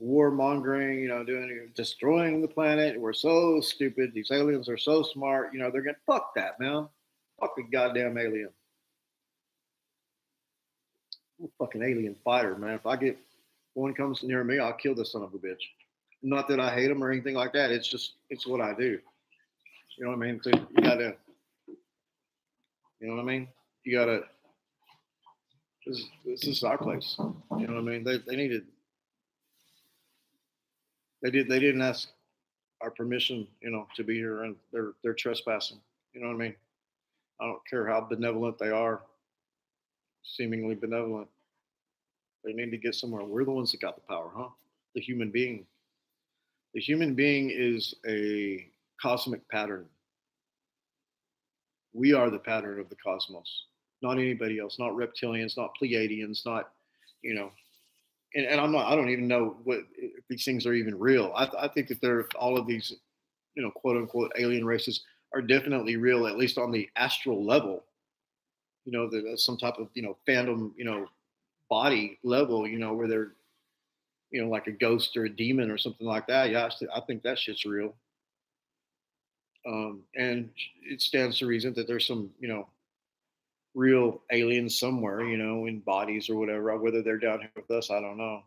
warmongering, destroying the planet. We're so stupid. These aliens are so smart. They're going to fuck that, man. Fuck the goddamn alien. I'm a fucking alien fighter, man. If one comes near me, I'll kill this son of a bitch. Not that I hate him or anything like that. It's what I do. You know what I mean? So you gotta, You gotta. This is our place. You know what I mean? They didn't ask our permission, to be here, and they're trespassing. You know what I mean? I don't care how benevolent they are, seemingly benevolent. They need to get somewhere. We're the ones that got the power, huh? The human being. The human being is a cosmic pattern. We are the pattern of the cosmos, not anybody else, not reptilians, not Pleiadians, not, and I don't even know if these things are even real. I think that all of these, quote unquote alien races are definitely real, at least on the astral level. Some type of, phantom, body level, where they're, like a ghost or a demon or something like that. Yeah, I think that shit's real. And it stands to reason that there's some, real aliens somewhere, in bodies or whatever. Whether they're down here with us, I don't know.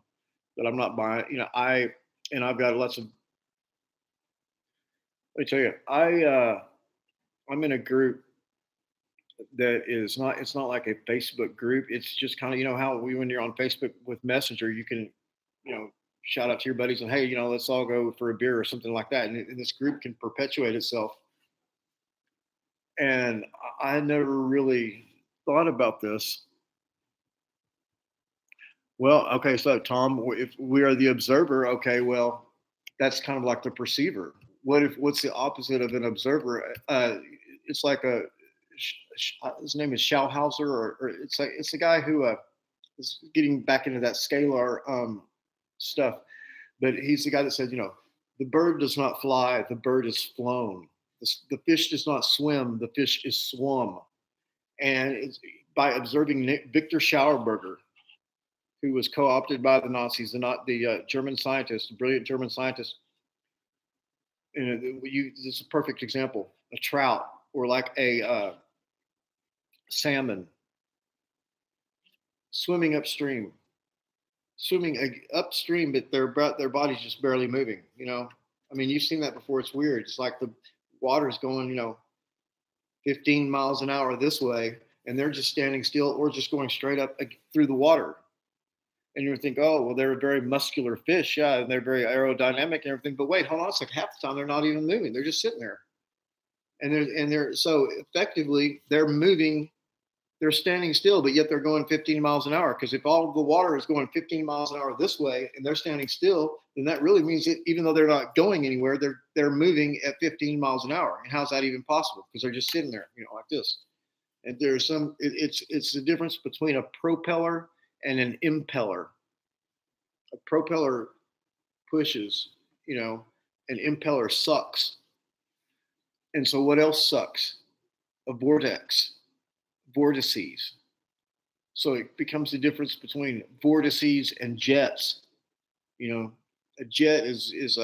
But I'm not buying. I've got lots of. Let me tell you, I'm in a group that is not. It's not like a Facebook group. It's just kind of, how when you're on Facebook with Messenger, you can, shout out to your buddies and, hey, let's all go for a beer or something like that. And this group can perpetuate itself. And I never really thought about this. Well, okay, so Tom, if we are the observer, okay, well, that's kind of like the perceiver. What's the opposite of an observer? It's like his name is Schauhauser, or it's a guy who is getting back into that scalar stuff. But he's the guy that said, the bird does not fly, the bird is flown. The fish does not swim, the fish is swum. And it's by observing Victor Schauerberger, who was co-opted by the Nazis, the German scientist, a brilliant German scientist. And this is a perfect example. A trout or like a salmon swimming upstream, but their body's just barely moving. I mean, you've seen that before. It's weird. It's like the water's going, 15 miles an hour this way, and they're just standing still or just going straight up through the water. And you would think, oh, well, they're a very muscular fish, yeah, and they're very aerodynamic and everything. But wait, hold on, it's like half the time they're not even moving; they're just sitting there, and they're so effectively they're moving, they're standing still, but yet they're going 15 miles an hour. Because if all the water is going 15 miles an hour this way and they're standing still, then that really means that even though they're not going anywhere, they're moving at 15 miles an hour. And how's that even possible? Because they're just sitting there, like this. And there's it's the difference between a propeller and an impeller. A propeller pushes, an impeller sucks. And so what else sucks? A vortices. So it becomes the difference between vortices and jets. A jet is it's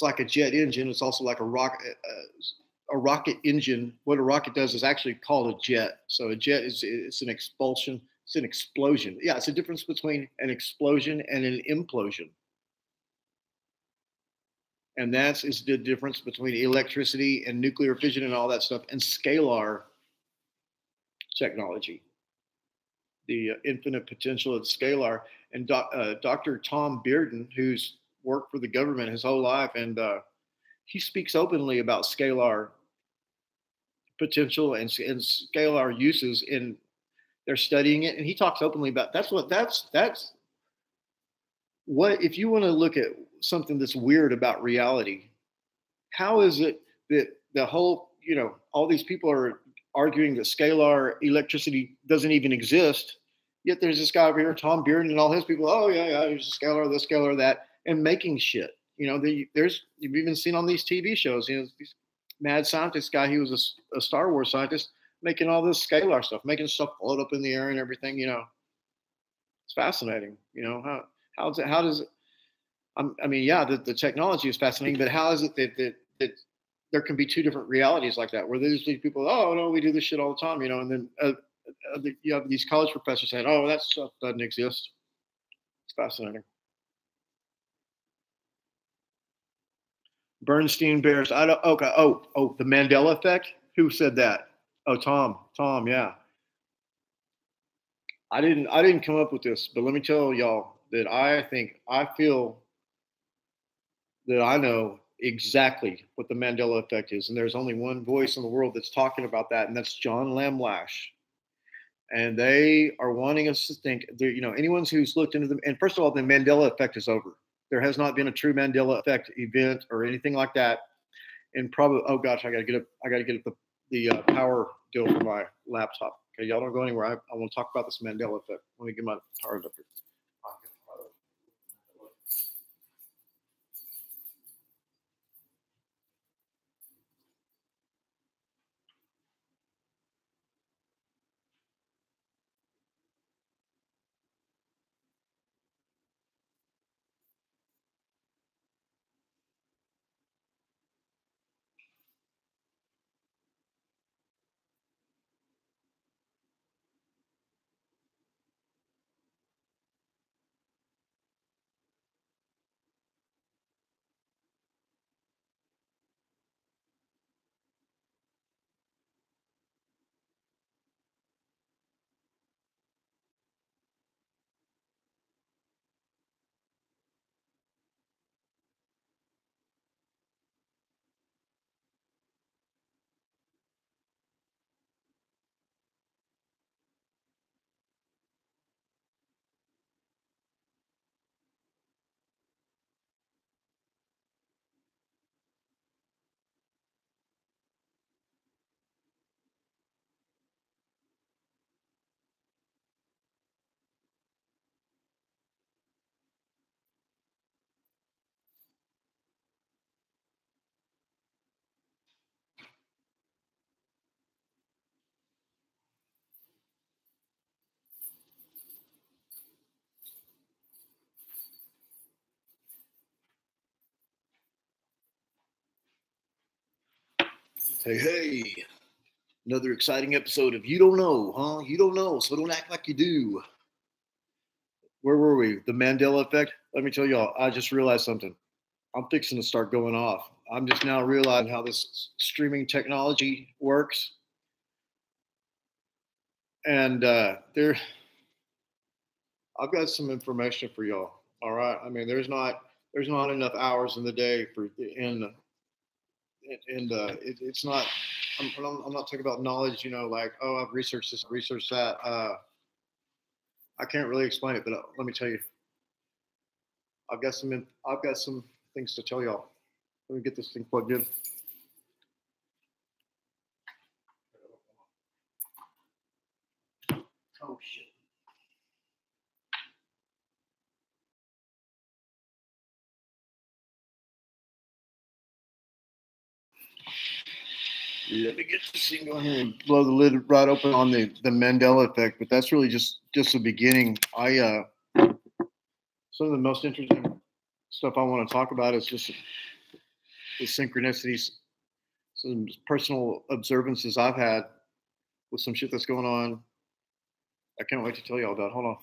like a jet engine. It's also like a rocket engine. What a rocket does is actually called a jet. So a jet it's an expulsion. It's an explosion. Yeah, it's a difference between an explosion and an implosion. And is the difference between electricity and nuclear fission and all that stuff and scalar technology, the infinite potential of scalar. And Dr. Tom Bearden, who's worked for the government his whole life, and he speaks openly about scalar potential and scalar uses in. They're studying it, and he talks openly about that's what if you want to look at something that's weird about reality, how is it that the whole all these people are arguing that scalar electricity doesn't even exist, yet there's this guy over here, Tom Bearden, and all his people, oh yeah, there's a scalar, this scalar, that, and making shit. You've even seen on these TV shows, these mad scientist guy, he was a Star Wars scientist, making all this scalar stuff, making stuff float up in the air and everything. It's fascinating. How does it? I mean, yeah, the technology is fascinating, but how is it that there can be two different realities like that, where there's these people, oh no, we do this shit all the time, and then you have these college professors saying, oh, that stuff doesn't exist. It's fascinating. Bernstein Bears. I don't. Okay. Oh, the Mandela effect. Who said that? Oh, Tom. Yeah. I didn't come up with this, but let me tell y'all that I feel that I know exactly what the Mandela effect is, and there's only one voice in the world that's talking about that, and that's John Lamlash. And they are wanting us to think, anyone who's looked into them. And first of all, the Mandela effect is over. There has not been a true Mandela effect event or anything like that. And probably, oh gosh, I got to get up the power deal for my laptop. Okay, y'all don't go anywhere. I want to talk about this Mandela effect. Let me get my power up here. Hey, hey, another exciting episode of You Don't Know, huh? You don't know, so don't act like you do. Where were we? The Mandela effect? Let me tell y'all, I just realized something. I'm fixing to start going off. I'm just now realizing how this streaming technology works. And I've got some information for y'all. All right. I mean, there's not enough hours in the day for it's not. I'm not talking about knowledge. Like, oh, I've researched this, researched that. I can't really explain it, but let me tell you, I've got some things to tell y'all. Let me get this thing plugged in. Oh shit. Let me get this thing going here and blow the lid right open on the Mandela effect. But that's really just the beginning. Some of the most interesting stuff I want to talk about is just the synchronicities, some personal observances I've had with some shit that's going on. I can't wait to tell you all about. Hold on.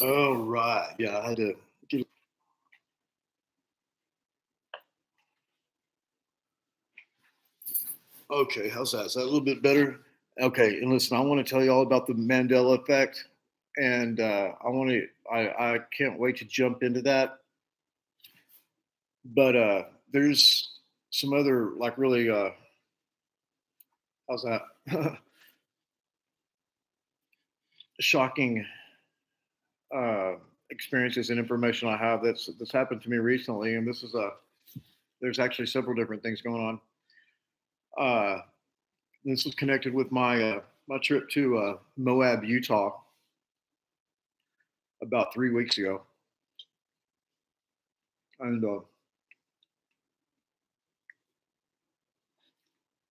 All right. Yeah, I had to get. Okay, how's that? Is that a little bit better? Okay, and listen, I want to tell you all about the Mandela effect, and I can't wait to jump into that. But there's some other like really how's that shocking uh, experiences and information I have that's happened to me recently, and this is there's actually several different things going on. Uh, this is connected with my trip to Moab, Utah, about 3 weeks ago, and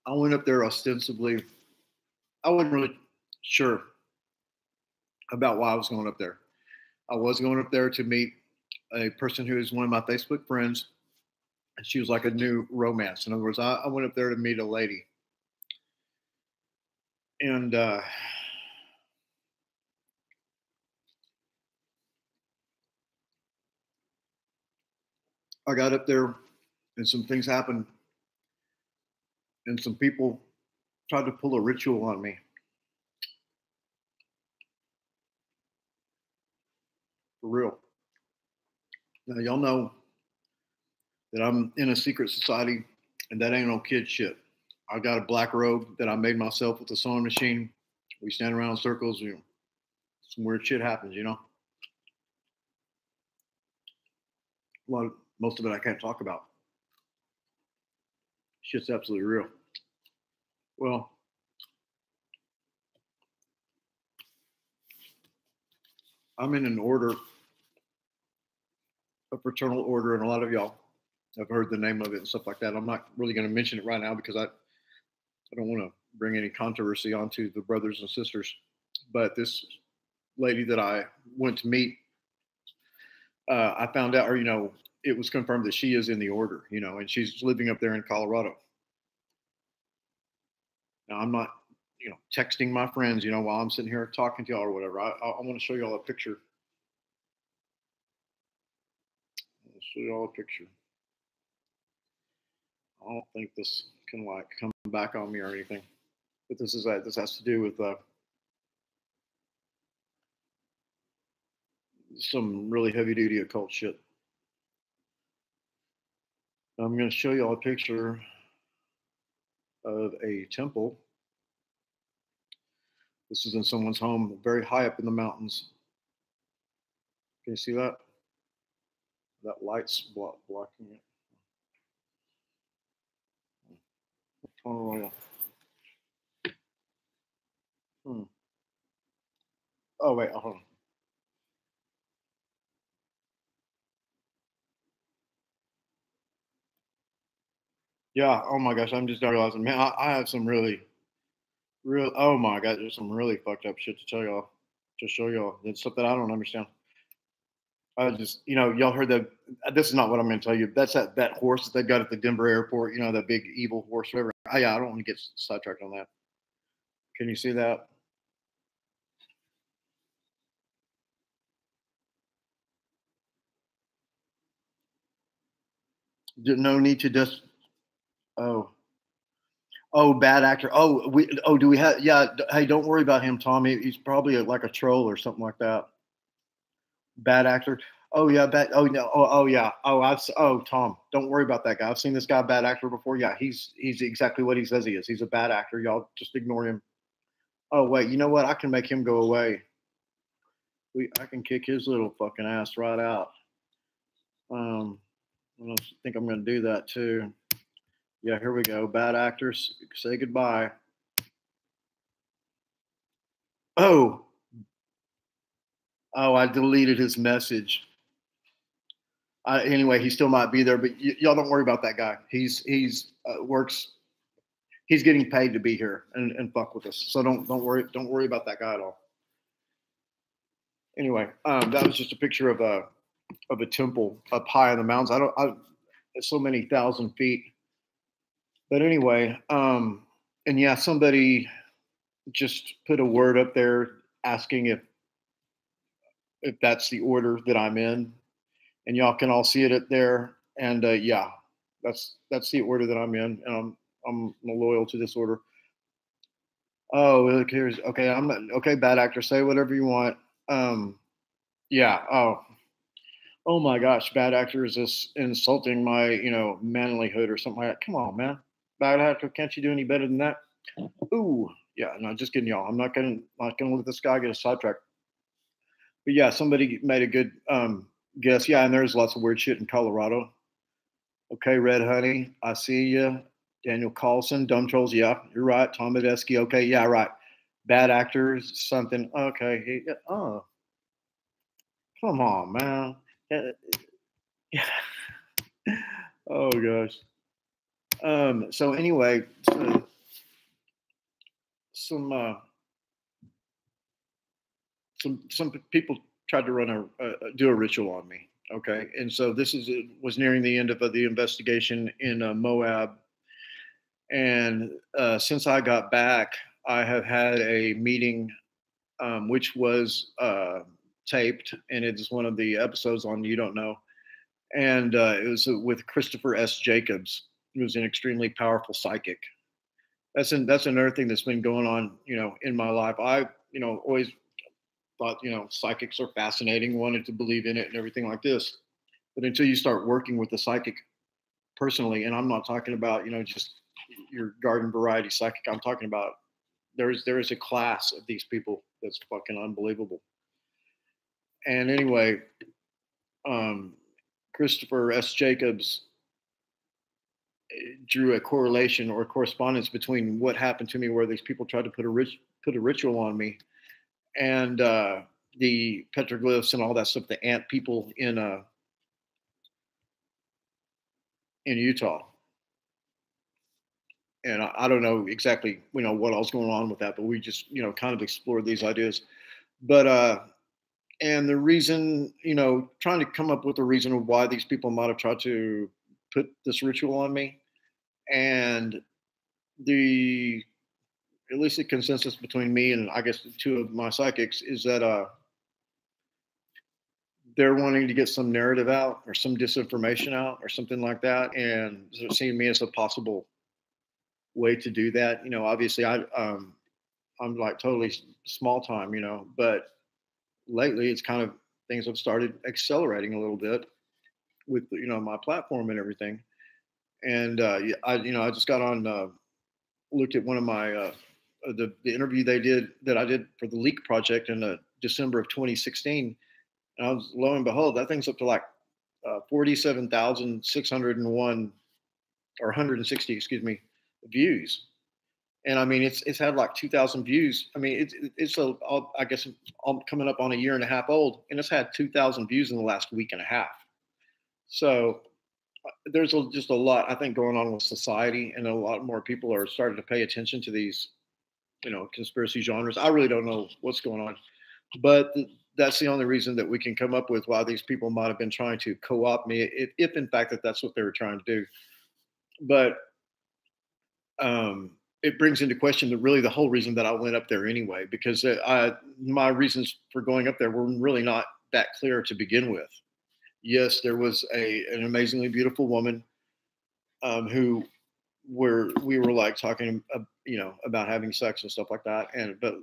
I went up there ostensibly. I wasn't really sure about why I was going up there. I was going up there to meet a person who is one of my Facebook friends, and she was like a new romance. In other words, I went up there to meet a lady, and I got up there, and some things happened, and some people tried to pull a ritual on me. For real. Now, y'all know that I'm in a secret society, and that ain't no kid shit. I got a black robe that I made myself with a sewing machine. We stand around in circles. Some weird shit happens. Most of it I can't talk about. Shit's absolutely real. Well, I'm in an order, a fraternal order, and a lot of y'all have heard the name of it and stuff like that. I'm not really going to mention it right now because I don't want to bring any controversy onto the brothers and sisters. But this lady that I went to meet, I found out, or it was confirmed that she is in the order, and she's living up there in Colorado. Now I'm not, texting my friends, while I'm sitting here talking to y'all or whatever. I want to show y'all a picture. I'll show y'all a picture. I don't think this can like come back on me or anything, but this has to do with some really heavy duty occult shit. I'm going to show y'all a picture of a temple This is in someone's home, very high up in the mountains. Can you see that? That light's blocking it. Oh, yeah. Oh, wait, hold on. Yeah, oh my gosh, I'm just realizing, man, I have some oh my god, there's some really fucked up shit to tell y'all, to show y'all. It's stuff that I don't understand. I just, y'all heard that. This is not what I'm going to tell you. That's that horse that they got at the Denver airport, that big evil horse, whatever. Yeah, I don't want to get sidetracked on that. Can you see that? No need to just, oh. Oh, bad actor. Do we have, yeah. Hey, don't worry about him, Tommy. He's probably like a troll or something like that. Bad actor. Oh yeah, bad. Oh no. Oh yeah. Tom. Don't worry about that guy. I've seen this guy, bad actor, before. Yeah, he's exactly what he says he is. He's a bad actor. Y'all just ignore him. Oh wait, you know what? I can make him go away. I can kick his little fucking ass right out. I think I'm going to do that too. Yeah, here we go. Bad actors, say goodbye. Oh, I deleted his message. Anyway, he still might be there, but y'all don't worry about that guy. He's works. He's getting paid to be here and fuck with us. So don't worry about that guy at all. Anyway, that was just a picture of a temple up high in the mountains. It's so many thousand feet. But anyway, and yeah, somebody just put a word up there asking if that's the order that I'm in, and y'all can all see it up there. And yeah, that's the order that I'm in, and I'm loyal to this order. Oh, look, here's okay. I'm not okay. Bad actor, say whatever you want. Yeah. Oh my gosh, bad actor is this insulting my manlyhood or something like that. Come on, man. Bad actor, can't you do any better than that? Ooh, yeah. No, just kidding, y'all. I'm not gonna let this guy get a sidetrack. But yeah, somebody made a good guess. Yeah, and there's lots of weird shit in Colorado. Okay, Red Honey, I see you. Daniel Carlson, Dumb Trolls. Yeah, you're right. Tom Medeski. Okay, yeah, right. Bad actors, something. Okay. Oh, come on, man. Yeah. Oh gosh. So anyway, some people tried to do a ritual on me. Okay, and so this was nearing the end of the investigation in Moab, and since I got back, I have had a meeting, which was taped, and it's one of the episodes on You Don't Know, and it was with Christopher S. Jacobs, who's an extremely powerful psychic. That's another thing that's been going on, in my life. I, always thought, psychics are fascinating, wanted to believe in it and everything like this. But until you start working with the psychic personally, and I'm not talking about, just your garden variety psychic, I'm talking about there is a class of these people that's fucking unbelievable. And anyway, Christopher S. Jacobs drew a correlation or correspondence between what happened to me, where these people tried to put a ritual on me, and the petroglyphs and all that stuff, the ant people in Utah. And I don't know exactly, what else going on with that, but we just, kind of explored these ideas. But and the reason, trying to come up with a reason of why these people might have tried to put this ritual on me, and at least the consensus between me and I guess two of my psychics is that they're wanting to get some narrative out or some disinformation out or something like that, and seeing me as a possible way to do that. Obviously I'm like totally small time, but lately it's kind of things have started accelerating a little bit with my platform and everything. And I just got on, looked at one of my the interview they did that I did for the Leak Project in December of 2016, and I was, lo and behold, that thing's up to like 47,601 or 160, excuse me, views. And I mean, it's had like 2,000 views. I mean, it's I guess coming up on a year and a half old, and it's had 2,000 views in the last week and a half. So there's just a lot, I think, going on with society, and a lot more people are starting to pay attention to these, conspiracy genres. I really don't know what's going on, but that's the only reason that we can come up with why these people might have been trying to co-opt me, if in fact that's what they were trying to do. But it brings into question the whole reason that I went up there anyway, because my reasons for going up there were really not that clear to begin with. Yes, there was an amazingly beautiful woman who we were like talking, about having sex and stuff like that. But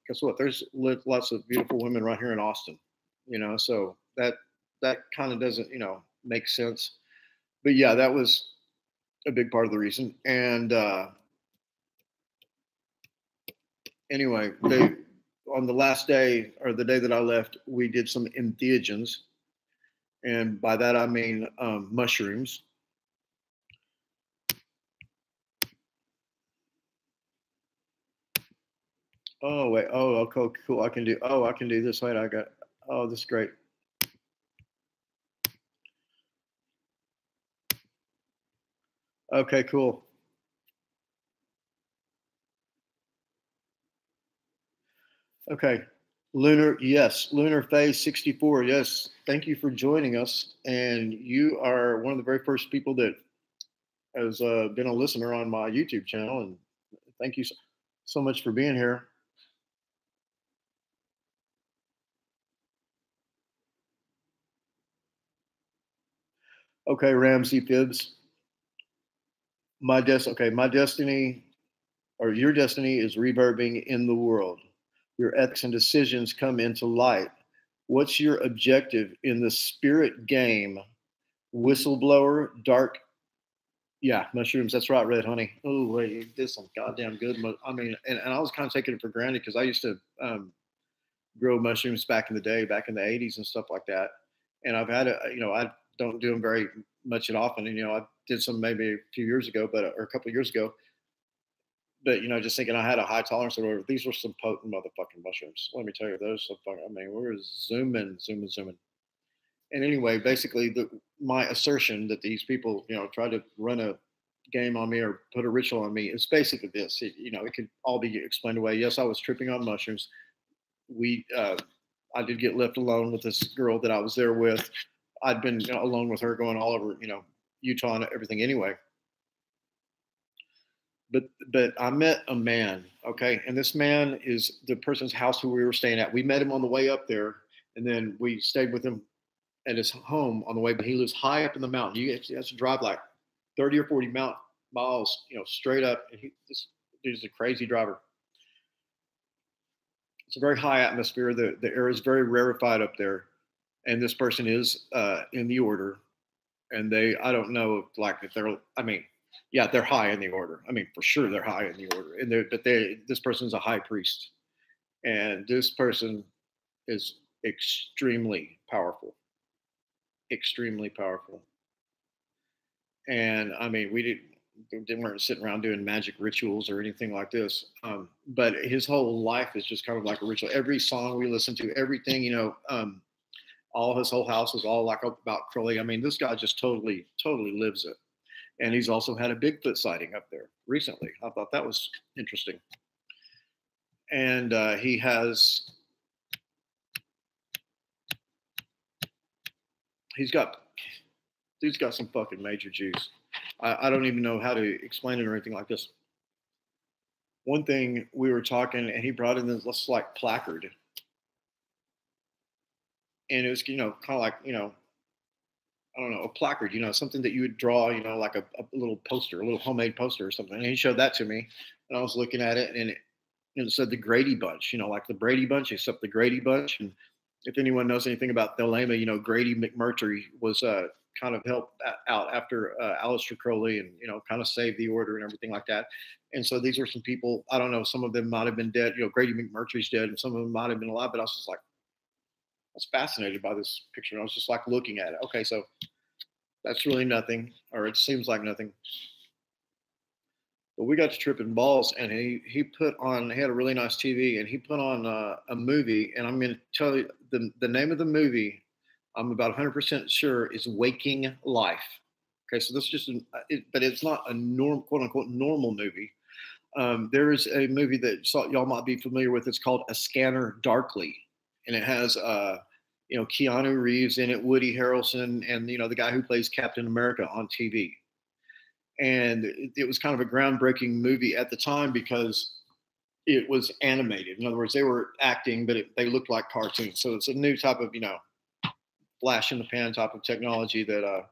guess what? There's lots of beautiful women right here in Austin, so that kind of doesn't, make sense. But yeah, that was a big part of the reason. And anyway, on the last day, or the day that I left, we did some entheogens. And by that, I mean mushrooms. Oh, wait. Oh, okay, cool. I can do this. Wait, this is great. Okay, cool. Okay. Lunar Phase 64. Yes. Thank you for joining us. And you are one of the very first people that has been a listener on my YouTube channel. And thank you so much for being here. Okay, Ramsey Phibbs. My destiny, or your destiny, is reverbing in the world. Your ethics and decisions come into light. What's your objective in the spirit game? Whistleblower, dark. Yeah, mushrooms. That's right, red honey. Oh, wait, you did some goddamn good. I mean, and I was kind of taking it for granted because I used to grow mushrooms back in the day, back in the 80s and stuff like that. And I've had I don't do them very much and often. And, I did some maybe a few years ago, or a couple of years ago. But, just thinking I had a high tolerance or whatever. These were some potent motherfucking mushrooms. Let me tell you, those so fucking, I mean, we were zooming. And anyway, basically, my assertion that these people, try to run a game on me or put a ritual on me is basically this. It could all be explained away. Yes, I was tripping on mushrooms. I did get left alone with this girl that I was there with. I'd been alone with her, going all over, Utah and everything anyway. But I met a man, okay, and this man is the person's house who we were staying at. We met him on the way up there, and then we stayed with him at his home on the way. But he lives high up in the mountain. You have to drive like 30 or 40 miles, straight up. And this dude's a crazy driver. It's a very high atmosphere. The air is very rarefied up there, and this person is in the order. And I don't know, like, if they're, I mean, yeah, they're high in the order. I mean, for sure they're high in the order. And this person's a high priest, and this person is extremely powerful. Extremely powerful. And I mean, we weren't sitting around doing magic rituals or anything like this. But his whole life is just kind of like a ritual. Every song we listen to, everything, all his whole house is all like about Crowley. I mean, this guy just totally lives it. And he's also had a Bigfoot sighting up there recently. I thought that was interesting. And dude's got some fucking major juice. I don't even know how to explain it or anything like this. One thing, we were talking, and he brought in this like placard. And it was, kind of like, I don't know, a placard, something that you would draw, like a little poster, a little homemade poster or something. And he showed that to me, and I was looking at it, and it said the Grady Bunch, like the Brady Bunch, except the Grady Bunch. And if anyone knows anything about Thelema, Grady McMurtry was kind of help out after Aleister Crowley and, kind of save the order and everything like that. And so these are some people, I don't know, some of them might have been dead, Grady McMurtry's dead and some of them might have been alive, but I was just like, I was fascinated by this picture. And I was just like looking at it. Okay, so that's really nothing, or it seems like nothing. But we got to tripping balls, and he had a really nice TV, and he put on a movie, and I'm going to tell you the name of the movie. I'm about 100% sure is Waking Life. Okay, so this is just, but it's not a quote unquote normal movie. There is a movie that y'all might be familiar with. It's called A Scanner Darkly, and it has Keanu Reeves in it, Woody Harrelson, and the guy who plays Captain America on TV. And it was kind of a groundbreaking movie at the time because it was animated. In other words, they were acting, but they looked like cartoons. So it's a new type of, flash in the pan type of technology that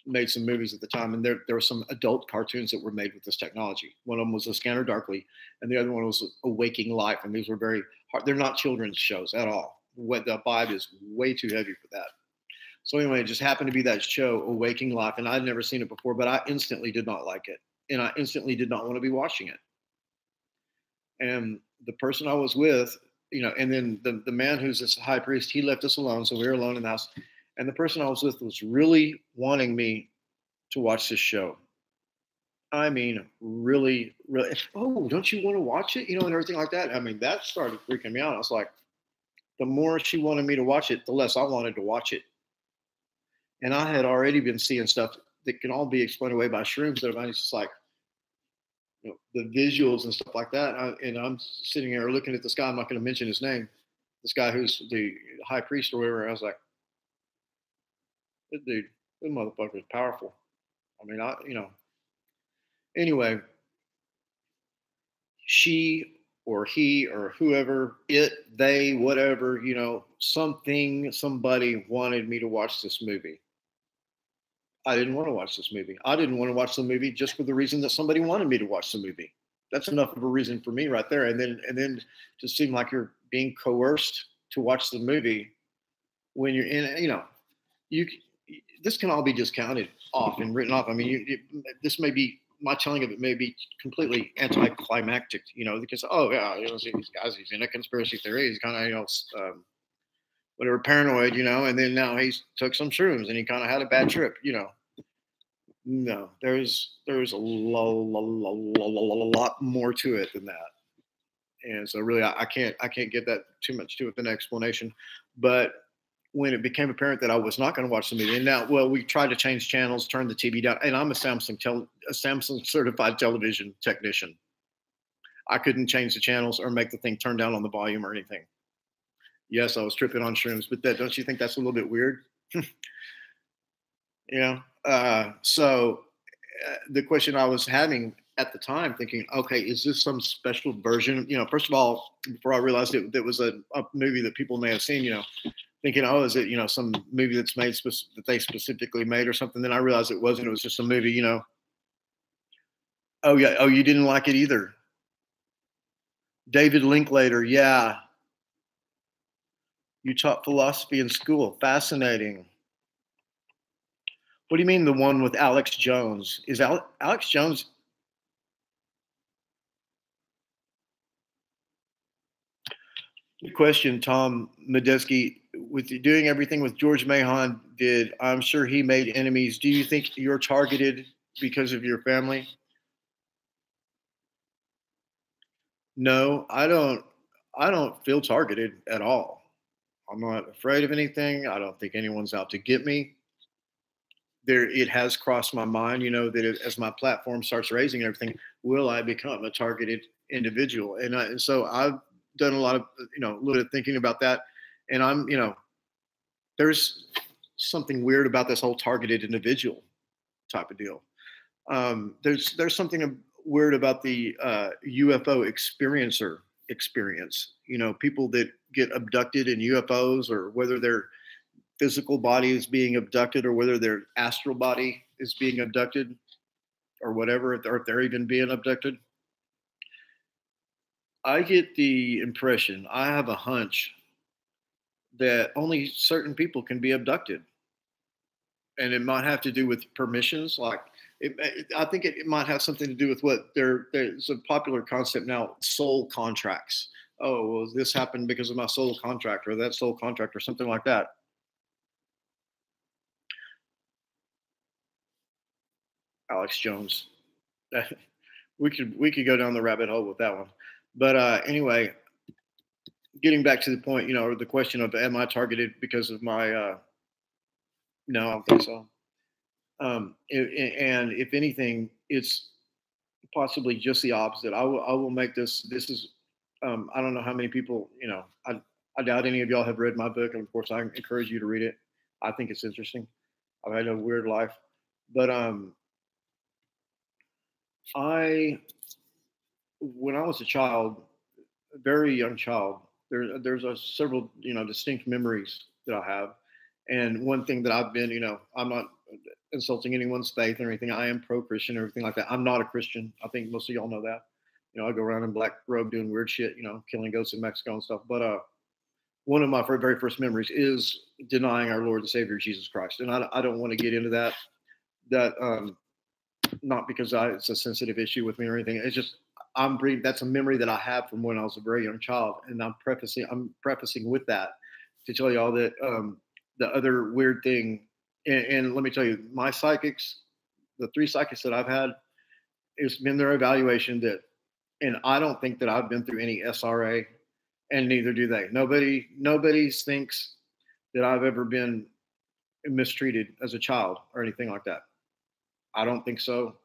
made some movies at the time. And there were some adult cartoons that were made with this technology. One of them was A Scanner Darkly, and the other one was A Waking Life. And these were very hard. They're not children's shows at all. The vibe is way too heavy for that. So anyway, it just happened to be that show, A Waking Life, and I'd never seen it before, but I instantly did not like it, and I instantly did not want to be watching it. And the person I was with, and then the man who's this high priest, he left us alone, so we were alone in the house, and the person I was with was really wanting me to watch this show. I mean, really, really, oh, don't you want to watch it? And everything like that. I mean, that started freaking me out. I was like, the more she wanted me to watch it, the less I wanted to watch it. And I had already been seeing stuff that can all be explained away by shrooms. That it's just like, the visuals and stuff like that. And I'm sitting here looking at this guy. I'm not going to mention his name. This guy who's the high priest or whatever. I was like, this dude, this motherfucker is powerful. I mean, Anyway, she or he or whoever, they, whatever, somebody wanted me to watch this movie. I didn't want to watch this movie. I didn't want to watch the movie just for the reason that somebody wanted me to watch the movie. That's enough of a reason for me right there. And then to seem like you're being coerced to watch the movie when you're in, this can all be discounted off and written off. I mean, this may be, my telling of it may be completely anticlimactic, because, oh yeah, see these guys, he's in a conspiracy theory. He's kind of, whatever, paranoid, and then now he took some shrooms and he kind of had a bad trip, No, there's a lot more to it than that. And so really, I can't get that too much to it, an explanation. But when it became apparent that I was not going to watch the movie, and now, well, we tried to change channels, turn the TV down, and I'm a Samsung certified television technician. I couldn't change the channels or make the thing turn down on the volume or anything. Yes, I was tripping on shrooms, but don't you think that's a little bit weird? So the question I was having at the time, thinking, okay, is this some special version? First of all, before I realized it was a movie that people may have seen, thinking, oh, is it, some movie that's made that they specifically made or something? Then I realized it wasn't. It was just a movie, Oh yeah. Oh, you didn't like it either. David Linklater. Yeah. You taught philosophy in school. Fascinating. What do you mean the one with Alex Jones? Is Alex Jones? Good question, Tom Medeski. With you doing everything with George Mahon did, I'm sure he made enemies. Do you think you're targeted because of your family? No, I don't feel targeted at all. I'm not afraid of anything. I don't think anyone's out to get me. It has crossed my mind, that as my platform starts raising and everything, will I become a targeted individual? And so I've done a lot of, a little bit of thinking about that. And I'm, there's something weird about this whole targeted individual type of deal. There's something weird about the UFO experiencer experience. People that get abducted in UFOs, or whether their physical body is being abducted or whether their astral body is being abducted or whatever, or if they're even being abducted. I get the impression, I have a hunch, that only certain people can be abducted. and it might have to do with permissions. Like, I think it might have something to do with what there's a popular concept now, soul contracts. Oh, well, this happened because of my soul contract, or that soul contract, or something like that. Alex Jones. we could go down the rabbit hole with that one. But anyway, getting back to the point, or the question of am I targeted because of my no, I don't think so. And if anything, it's possibly just the opposite. I will make this. This is I don't know how many people. I doubt any of y'all have read my book, and of course, I encourage you to read it. I think it's interesting. I've had a weird life, but I when I was a child, a very young child, there's several distinct memories that I have, and one thing that I've been, I'm not insulting anyone's faith or anything. I am pro-Christian or everything like that. I'm not a Christian. I think most of y'all know that. I go around in black robe doing weird shit, killing ghosts in Mexico and stuff. But one of my very first memories is denying our Lord and Savior Jesus Christ, and I don't want to get into that. Not because it's a sensitive issue with me or anything. It's just that's a memory that I have from when I was a very young child, and I'm prefacing with that to tell y'all that the other weird thing, and let me tell you, my psychics, the 3 psychics that I've had, it's been their evaluation that, and I don't think that I've been through any SRA, and neither do they. Nobody thinks that I've ever been mistreated as a child or anything like that. I don't think so.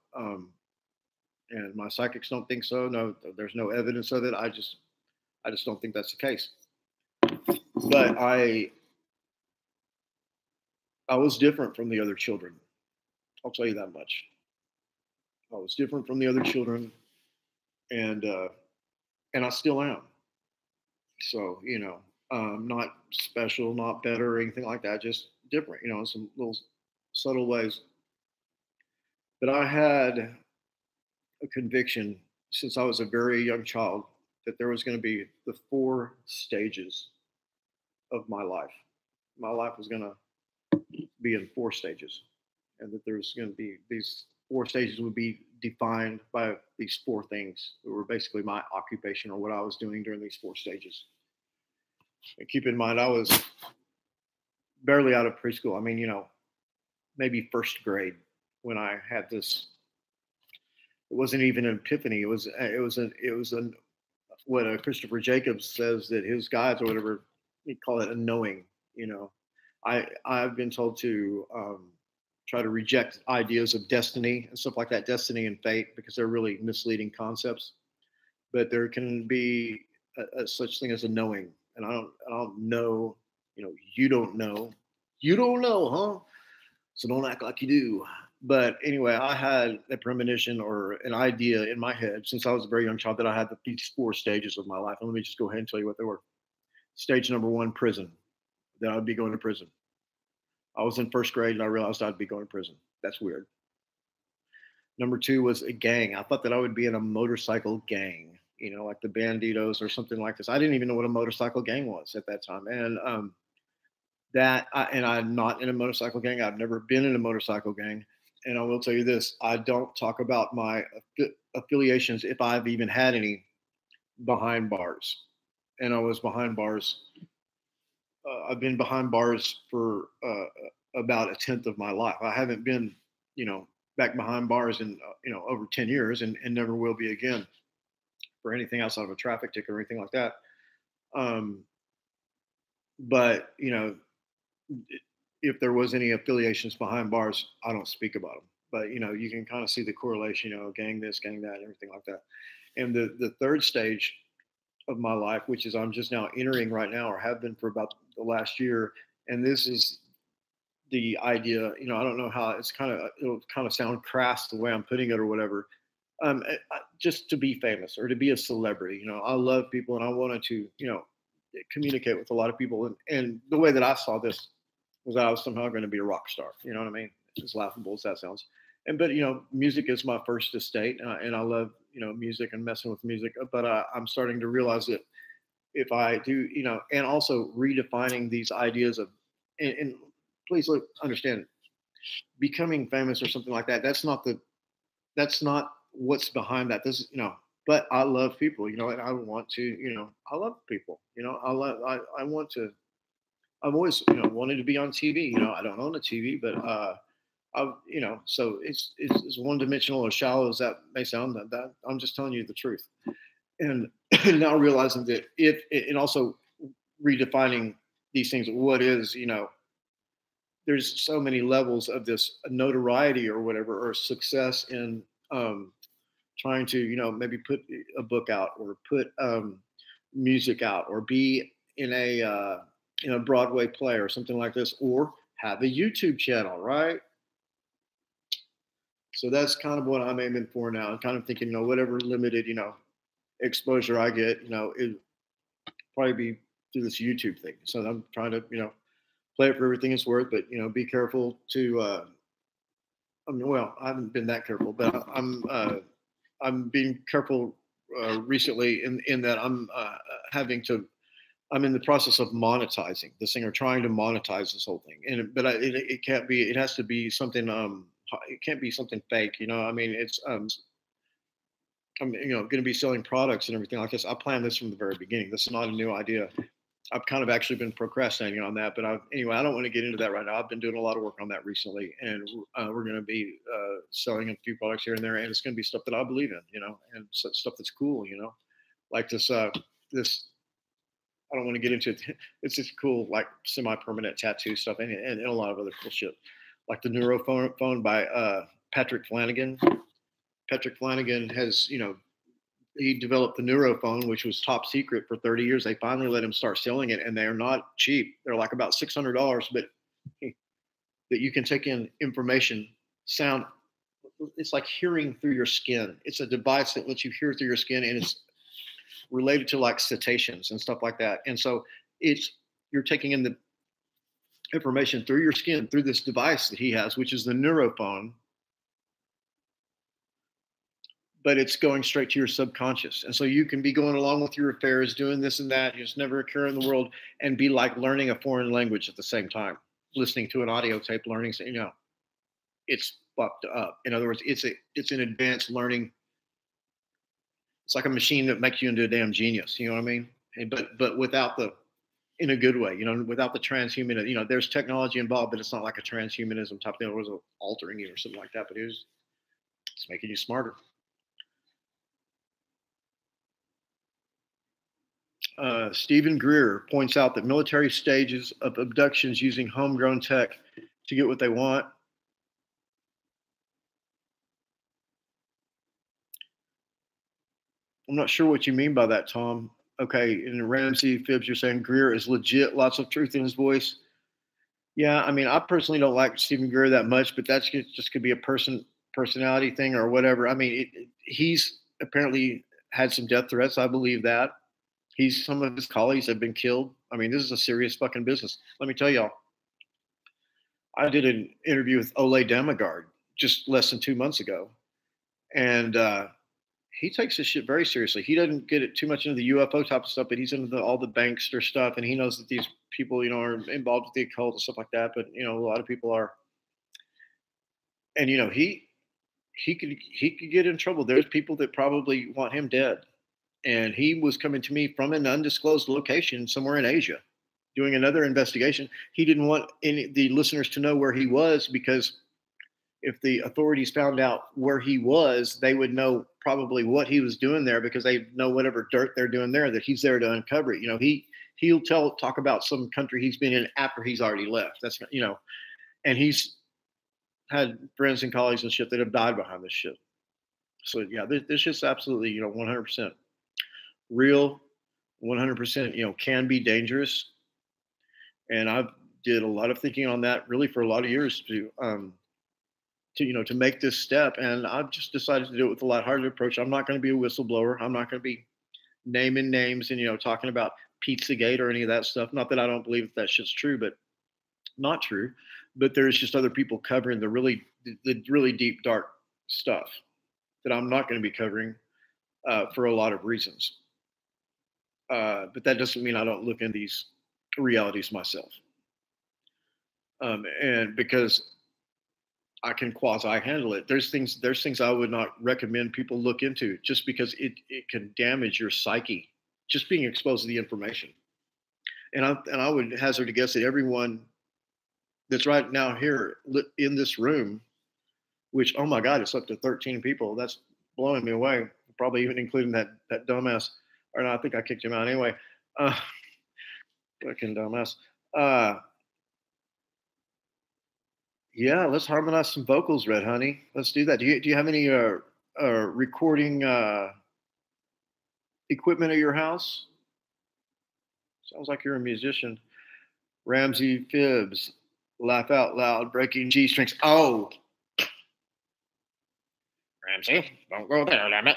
And my psychics don't think so. No, there's no evidence of it. I just don't think that's the case. But I was different from the other children. I'll tell you that much. I was different from the other children, and I still am. So not special, not better, or anything like that. Just different. In some little subtle ways. But I had a conviction since I was a very young child that there was going to be the 4 stages of my life. My life was going to be in 4 stages, and that there's going to be these 4 stages would be defined by these 4 things that were basically my occupation or what I was doing during these 4 stages. And keep in mind, I was barely out of preschool. I mean, maybe first grade when I had this. It wasn't even an epiphany. It was what Christopher Jacobs says that his guides or whatever, he call it a knowing. I've been told to try to reject ideas of destiny and stuff like that, destiny and fate, because they're really misleading concepts. But there can be a such thing as a knowing, and I don't know. You don't know. You don't know, huh? So don't act like you do. But anyway, I had a premonition or an idea in my head since I was a very young child that I had these 4 stages of my life. And let me just go ahead and tell you what they were. Stage number 1, prison. That I would be going to prison. I was in first grade and I realized I'd be going to prison. That's weird. Number 2 was a gang. I thought that I would be in a motorcycle gang, like the Banditos or something like this. I didn't even know what a motorcycle gang was at that time. And I'm not in a motorcycle gang. I've never been in a motorcycle gang. And I will tell you this, I don't talk about my affiliations, if I've even had any, behind bars. And I was behind bars. I've been behind bars for about 1/10 of my life. I haven't been, back behind bars in, over 10 years and never will be again for anything outside of a traffic ticket or anything like that. But, if there was any affiliations behind bars, I don't speak about them. But, you can kind of see the correlation, gang this, gang that, and everything like that. And the 3rd stage of my life, which is I'm just now entering right now, or have been for about the last year. And this is the idea, I don't know how it'll kind of sound crass the way I'm putting it or whatever. Just to be famous or to be a celebrity. I love people and I wanted to, communicate with a lot of people. And the way that I saw this was that I was somehow going to be a rock star. You know what I mean? As laughable as that sounds. But music is my first estate, and I love music and messing with music. But I'm starting to realize that if I do, and also redefining these ideas of, and please understand, becoming famous or something like that. That's not what's behind that. This is, but I love people, and I want to, I love people, I want to, I've always, wanted to be on TV. I don't own a TV, but so it's as one dimensional or shallow as that may sound. That I'm just telling you the truth, and now realizing that and also redefining these things. What is, there's so many levels of this notoriety or whatever, or success in trying to, maybe put a book out or put music out or be in a Broadway play or something like this, or have a YouTube channel, right? So that's kind of what I'm aiming for now. I'm kind of thinking, whatever limited, exposure I get, it probably be through this YouTube thing. So I'm trying to, play it for everything it's worth, but be careful to. Well, I haven't been that careful, but I'm being careful recently in that I'm in the process of monetizing this thing, or trying to monetize this whole thing. But it can't be. It has to be something. It can't be something fake. I mean, I'm going to be selling products and everything like this. I planned this from the very beginning. This is not a new idea. I've kind of actually been procrastinating on that, but anyway, I don't want to get into that right now. I've been doing a lot of work on that recently, and we're going to be selling a few products here and there, and it's going to be stuff that I believe in, and stuff that's cool, like this. I don't want to get into it. It's just cool, like semi-permanent tattoo stuff, and a lot of other cool shit, like the neurophone by Patrick Flanagan. Patrick Flanagan has, he developed the neurophone, which was top secret for 30 years. They finally let him start selling it, and they're not cheap. They're like about $600, but that you can take in information, sound. It's like hearing through your skin. It's a device that lets you hear through your skin, and it's related to like cetaceans and stuff like that. And so you're taking in the information through your skin through this device that he has, which is the neurophone, but it's going straight to your subconscious. And so you can be going along with your affairs, doing this and that, just never occur in the world, and be like learning a foreign language at the same time, listening to an audio tape, learning, it's fucked up. In other words, it's an advanced learning. It's like a machine that makes you into a damn genius. You know what I mean? But without in a good way, without the transhumanism, there's technology involved, but it's not like a transhumanism type thing. It was altering you or something like that, but it's making you smarter. Stephen Greer points out that military stages of abductions using homegrown tech to get what they want. I'm not sure what you mean by that, Tom. Okay, in Ramsey Phibbs, you're saying Greer is legit, lots of truth in his voice. Yeah, I mean, I personally don't like Stephen Greer that much, but that's just could be a personality thing or whatever. I mean, he's apparently had some death threats. I believe that. Some of his colleagues have been killed. I mean, this is a serious fucking business. Let me tell y'all. I did an interview with Ole Damagard just less than 2 months ago, and he takes this shit very seriously. He doesn't get it too much into the UFO type of stuff, but he's into all the bankster stuff, and he knows that these people, are involved with the occult and stuff like that. But a lot of people are, and he could get in trouble. There's people that probably want him dead. And he was coming to me from an undisclosed location somewhere in Asia, doing another investigation. He didn't want the listeners to know where he was, because if the authorities found out where he was, they would know probably what he was doing there, because they know whatever dirt they're doing there, that he's there to uncover it. He'll talk about some country he's been in after he's already left. That's and he's had friends and colleagues and shit that have died behind this shit. So yeah, this shit's absolutely 100%. Real, 100%, can be dangerous. And I've did a lot of thinking on that really for a lot of years to make this step. And I've just decided to do it with a lighthearted approach. I'm not going to be a whistleblower. I'm not going to be naming names and, talking about Pizzagate or any of that stuff. Not that I don't believe that shit's true, but not true. But there's just other people covering the really deep, dark stuff that I'm not going to be covering for a lot of reasons. But that doesn't mean I don't look into these realities myself. And because I can quasi handle it. There's things I would not recommend people look into just because it can damage your psyche just being exposed to the information. And I would hazard to guess that everyone that's right now here in this room, which oh my God, it's up to 13 people. That's blowing me away. Probably even including that dumbass. Or no, I think I kicked him out anyway. Uh, fucking dumbass. Yeah, let's harmonize some vocals, Red Honey. Let's do that. Do you have any recording equipment at your house? Sounds like you're a musician. Ramsey Fibs, laugh out loud, breaking G strings. Oh, Ramsey, don't go there, damn it.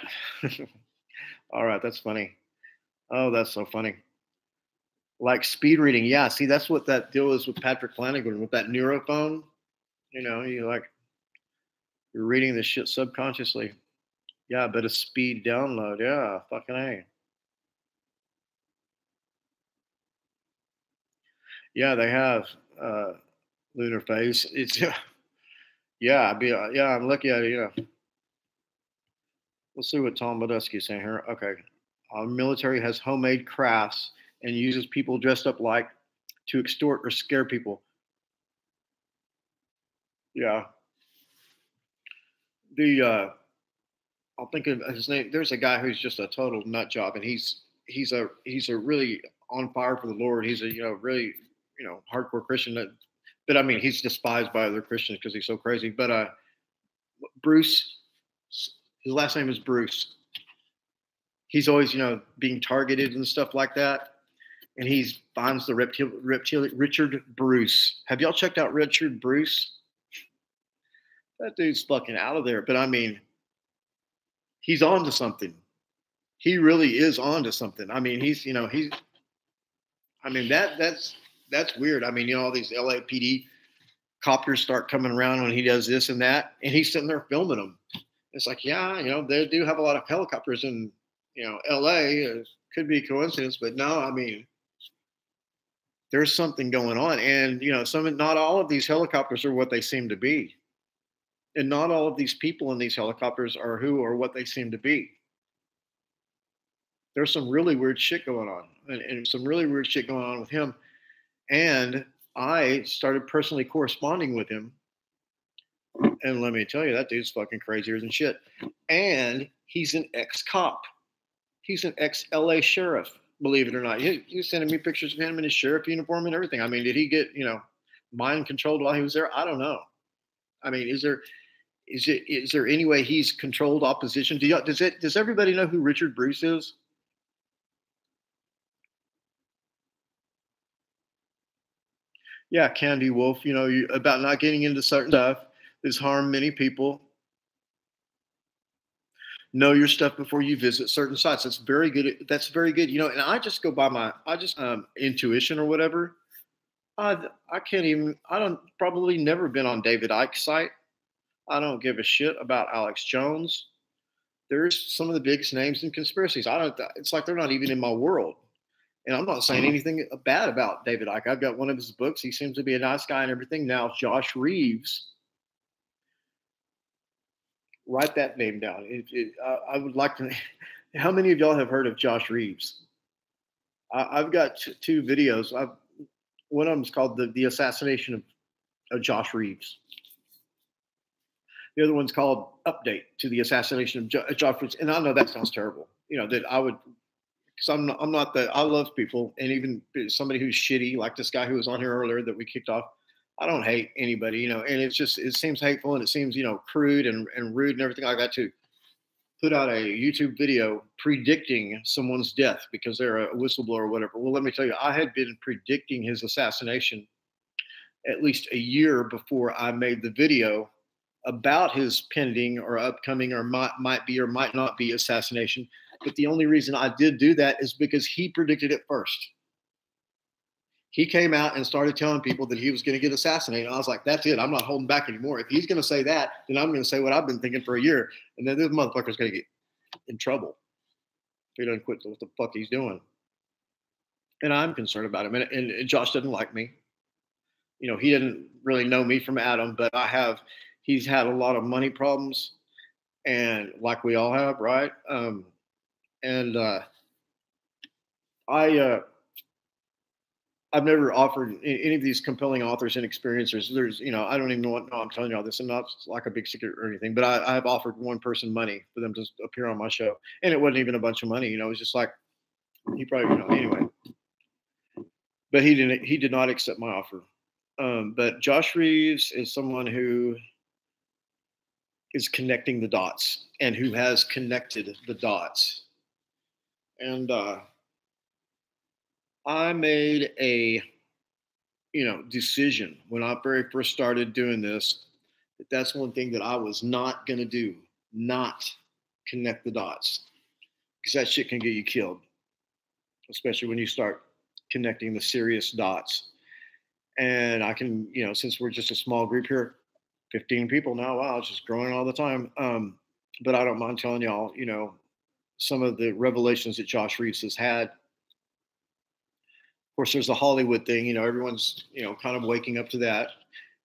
All right, that's funny. Oh, that's so funny. Like speed reading. Yeah, see, that's what that deal is with Patrick Flanagan with that neurophone. You're reading this shit subconsciously. Yeah, but a speed download. Yeah, fucking A. Yeah, they have lunar phase. It's yeah, I'm looking at it. Let's see what Tom Modesky is saying here. Okay, our military has homemade crafts and uses people dressed up like to extort or scare people. Yeah, I'll think of his name. There's a guy who's just a total nut job, and he's a really on fire for the Lord. He's a really hardcore Christian. But I mean, he's despised by other Christians because he's so crazy. But Bruce, his last name is Bruce. He's always being targeted and stuff like that, and he finds the Richard Bruce. Have y'all checked out Richard Bruce? That dude's fucking out of there. But I mean, he's on to something. He really is on to something. I mean, that's weird. I mean, all these LAPD copters start coming around when he does this and that, and he's sitting there filming them. It's like, yeah, they do have a lot of helicopters in, LA. It could be a coincidence, but no, I mean, there's something going on. And, not all of these helicopters are what they seem to be. And not all of these people in these helicopters are who or what they seem to be. There's some really weird shit going on, and some really weird shit going on with him. And I started personally corresponding with him. And let me tell you, that dude's fucking crazier than shit. And he's an ex-cop. He's an ex-LA sheriff, believe it or not. He was sending me pictures of him in his sheriff uniform and everything. I mean, did he get, mind controlled while he was there? I don't know. I mean, is there any way he's controlled opposition? Does everybody know who Richard Bruce is? Yeah, Candy Wolf, about not getting into certain stuff that's harmed many people. Know your stuff before you visit certain sites. That's very good. That's very good. And I just go by my intuition or whatever. I don't probably never been on David Icke's site. I don't give a shit about Alex Jones. There's some of the biggest names in conspiracies. It's like they're not even in my world. And I'm not saying anything bad about David Icke. I've got one of his books. He seems to be a nice guy and everything. Now, Josh Reeves, write that name down. I would like to. How many of y'all have heard of Josh Reeves? I've got two videos. One of them is called the assassination of Josh Reeves. The other one's called Update to the Assassination of Josh Reeves. And I know that sounds terrible. That I would. Because I'm not I love people, and even somebody who's shitty, like this guy who was on here earlier that we kicked off. I don't hate anybody, and it seems hateful and it seems, crude and rude and everything like that to put out a YouTube video predicting someone's death because they're a whistleblower or whatever. Well, let me tell you, I had been predicting his assassination at least a year before I made the video about his pending or upcoming or might be or might not be assassination. But the only reason I did do that is because he predicted it first. He came out and started telling people that he was going to get assassinated. And I was like, that's it. I'm not holding back anymore. If he's going to say that, then I'm going to say what I've been thinking for a year. And then this motherfucker's going to get in trouble if he doesn't quit what the fuck he's doing. And I'm concerned about him. And Josh doesn't like me. He didn't really know me from Adam, but I have he's had a lot of money problems, and like we all have, right? And I I've never offered any of these compelling authors and experiencers. There's, I don't even know what. No, I'm telling you all this, and not like a big secret or anything. But I have offered one person money for them to appear on my show, and it wasn't even a bunch of money. It was just like he probably, anyway. But he didn't. He did not accept my offer. But Josh Reeves is someone who is connecting the dots and who has connected the dots. And I made a decision when I very first started doing this, that's one thing that I was not going to do, not connect the dots, because that shit can get you killed, especially when you start connecting the serious dots. And I can, since we're just a small group here, 15 people now, wow, it's just growing all the time. But I don't mind telling y'all, some of the revelations that Josh Reeves has had. Of course, there's the Hollywood thing. Everyone's kind of waking up to that.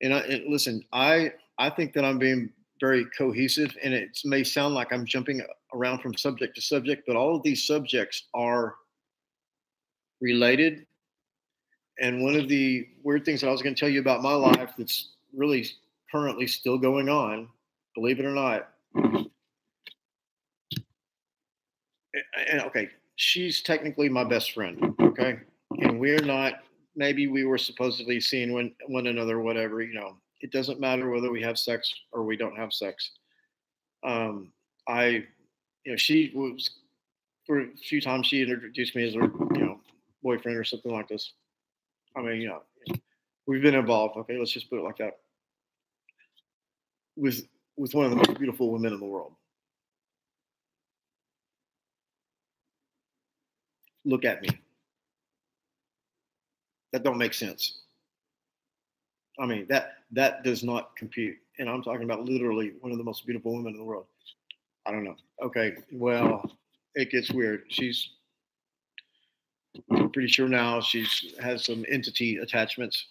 And listen, I think that I'm being very cohesive, and it may sound like I'm jumping around from subject to subject, but all of these subjects are related. And one of the weird things that I was going to tell you about my life that's really currently still going on, believe it or not. And okay, she's technically my best friend. Okay. And we're not, maybe we were supposedly seeing one another, whatever, it doesn't matter whether we have sex or we don't have sex. She was, for a few times she introduced me as her, boyfriend or something like this. I mean, we've been involved. Okay. Let's just put it like that. With one of the most beautiful women in the world. Look at me. That don't make sense. I mean, that does not compute. And I'm talking about literally one of the most beautiful women in the world. I don't know. Okay, well, it gets weird. She's pretty sure now she's has some entity attachments.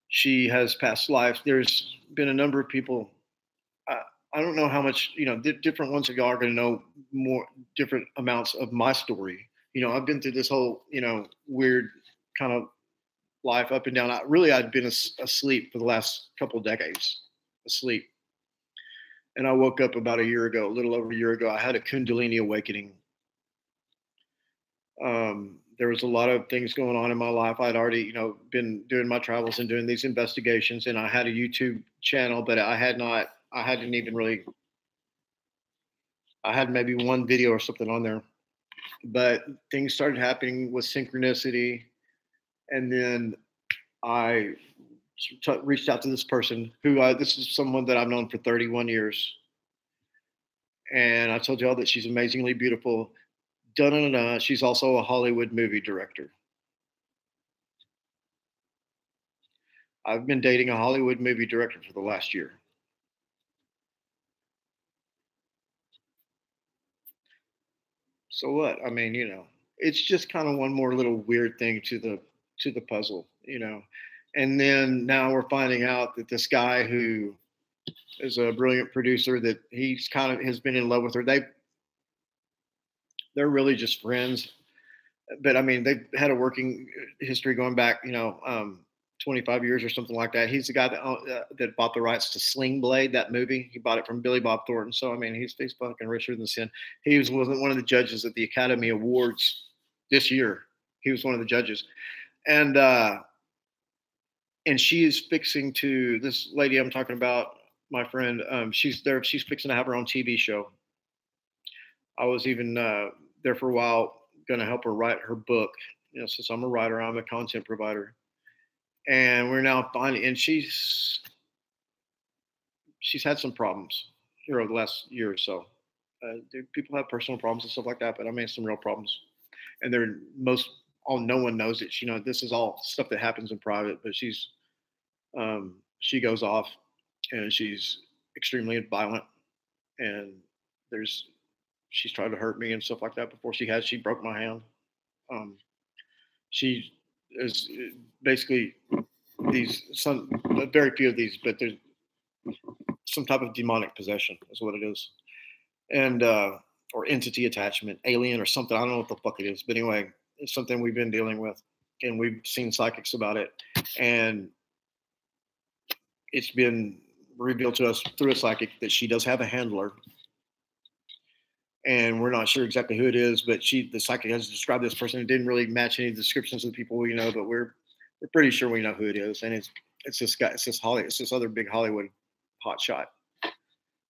She has past lives. There's been a number of people. I don't know how much, different ones of y'all are going to know more different amounts of my story. I've been through this whole, weird kind of life up and down. I'd been asleep for the last couple of decades, asleep. And I woke up about a year ago, a little over a year ago. I had a Kundalini awakening. There was a lot of things going on in my life. I'd already, been doing my travels and doing these investigations, and I had a YouTube channel, but I had maybe one video or something on there. But things started happening with synchronicity. And then I reached out to this person this is someone that I've known for 31 years. And I told y'all that she's amazingly beautiful. She's also a Hollywood movie director. I've been dating a Hollywood movie director for the last year. So what? I mean, it's just kind of one more little weird thing to the puzzle, And then now we're finding out that this guy who is a brilliant producer, that he's kind of has been in love with her. They're really just friends. But I mean, they've had a working history going back, 25 years or something like that. He's the guy that bought the rights to Sling Blade, that movie. He bought it from Billy Bob Thornton. So, I mean, he's fucking richer than sin. He wasn't one of the judges at the Academy Awards this year. He was one of the judges. And she is fixing to, this lady I'm talking about, my friend, she's fixing to have her own TV show. I was even there for a while, going to help her write her book. Since I'm a writer, I'm a content provider. And we're now finding, and she's had some problems here over the last year or so. People have personal problems and stuff like that, but I mean, some real problems. And no one knows it. This is all stuff that happens in private, but she goes off and she's extremely violent. And she's tried to hurt me and stuff like that before. She broke my hand. She is basically very few of these, but some type of demonic possession is what it is, and or entity attachment, alien or something. I don't know what the fuck it is, but anyway, it's something we've been dealing with, and we've seen psychics about it, and it's been revealed to us through a psychic that she does have a handler, and we're not sure exactly who it is, but the psychic has described this person. It didn't really match any descriptions of the people we know, but we're pretty sure we know who it is, and it's this guy, it's this other big Hollywood hotshot.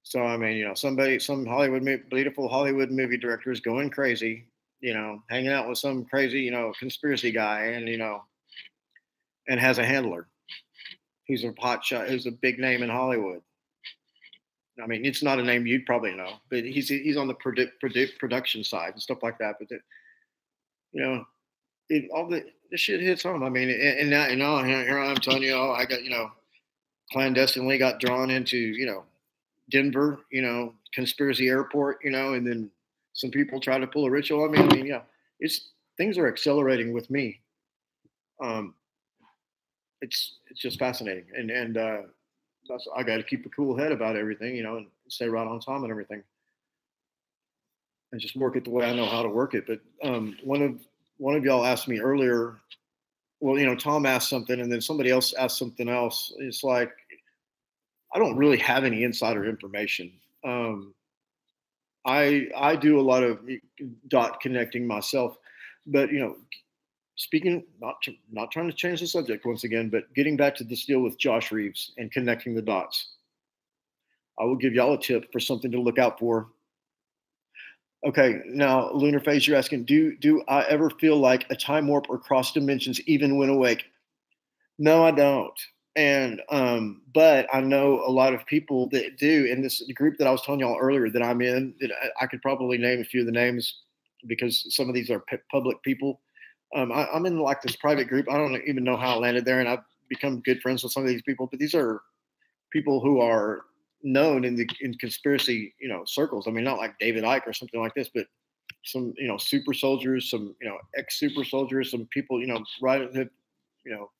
So I mean, some beautiful Hollywood movie director is going crazy, hanging out with some crazy, conspiracy guy, and and has a handler who's a hotshot, who's a big name in Hollywood. I mean, it's not a name you'd probably know, but he's on the production side and stuff like that. But all the shit hits home. I mean, and now here I'm telling you, I got clandestinely got drawn into Denver, conspiracy airport, and then some people try to pull a ritual. I mean, yeah, things are accelerating with me. It's just fascinating, and I got to keep a cool head about everything, and stay right on time and everything, and just work it the way I know how to work it. But one of y'all asked me earlier. Well, Tom asked something, and then somebody else asked something else. It's like I don't really have any insider information. I do a lot of dot connecting myself, but speaking, not trying to change the subject once again, but getting back to this deal with Josh Reeves and connecting the dots. I will give y'all a tip for something to look out for. Okay, now Lunar Phase, you're asking, do I ever feel like a time warp or cross dimensions even when awake? No, I don't. And but I know a lot of people that do. In this group that I was telling y'all earlier that I'm in, that I could probably name a few of the names because some of these are public people. I'm in like this private group. I don't even know how I landed there, and I've become good friends with some of these people. But these are people who are known in conspiracy circles. I mean, not like David Icke or something like this, but some super soldiers, some ex super soldiers, some people right that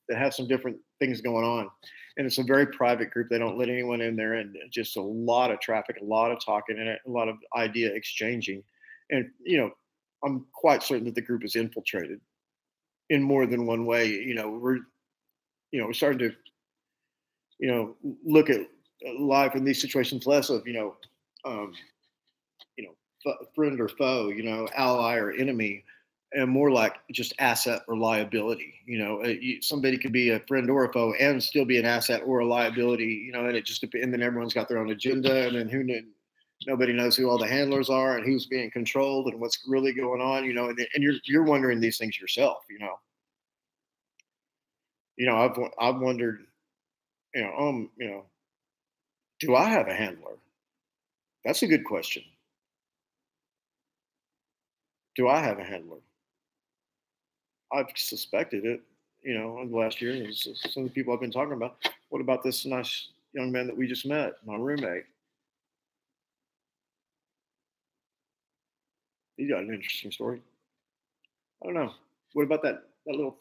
that have some different things going on. And it's a very private group. They don't let anyone in there, and just a lot of traffic, a lot of talking, and a lot of idea exchanging. And I'm quite certain that the group is infiltrated in more than one way. We're starting to look at life in these situations less of friend or foe, ally or enemy, and more like just asset or liability. Somebody could be a friend or a foe and still be an asset or a liability. And it just depends. And then everyone's got their own agenda, and then nobody knows who all the handlers are and who's being controlled and what's really going on. And you're wondering these things yourself. I've wondered. Do I have a handler? That's a good question. Do I have a handler? I've suspected it, in the last year. Some of the people I've been talking about. What about this nice young man that we just met, my roommate? He's got an interesting story. I don't know. What about that little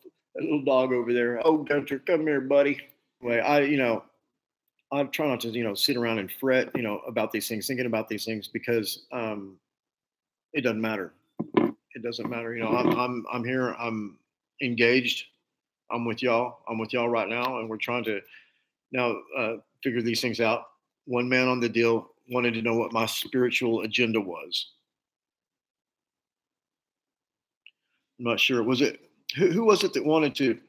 dog over there? Oh, Gunter, come here, buddy. Anyway, I try not to, sit around and fret, about these things, thinking about these things, because it doesn't matter. It doesn't matter. I'm here. I'm engaged. I'm with y'all. I'm with y'all right now, and we're trying to now figure these things out. One man on the deal wanted to know what my spiritual agenda was. I'm not sure. Was it who was it that wanted to?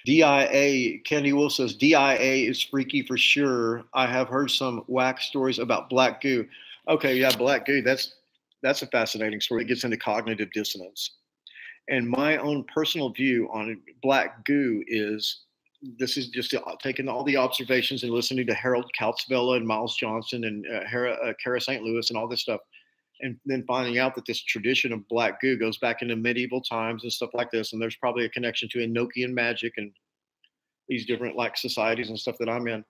DIA, Candy Wolf says, DIA is freaky for sure. I have heard some whack stories about black goo. Okay, yeah, black goo. That's a fascinating story. It gets into cognitive dissonance. And my own personal view on black goo is this is just taking all the observations and listening to Harold Kautzvella and Miles Johnson and Kara St. Louis and all this stuff. And then finding out that this tradition of black goo goes back into medieval times and stuff like this. And there's probably a connection to Enochian magic and these different like societies and stuff that I'm in.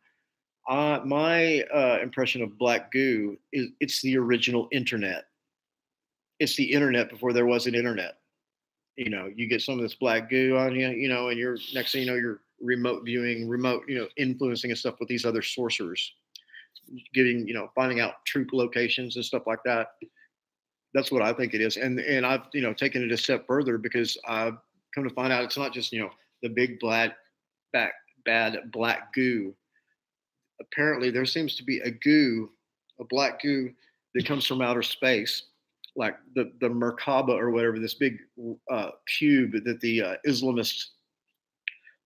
My impression of black goo is it's the original internet. It's the internet before there was an internet. You know, you get some of this black goo on you, you know, and you're next thing you know, you're remote viewing, remote, you know, influencing and stuff with these other sorcerers, getting, you know, finding out troop locations and stuff like that. That's what I think it is. And I've, you know, taken it a step further because I've come to find out it's not just, you know, the big back, bad black goo. Apparently there seems to be a black goo that comes from outer space, like the Merkaba or whatever, this big cube that the Islamists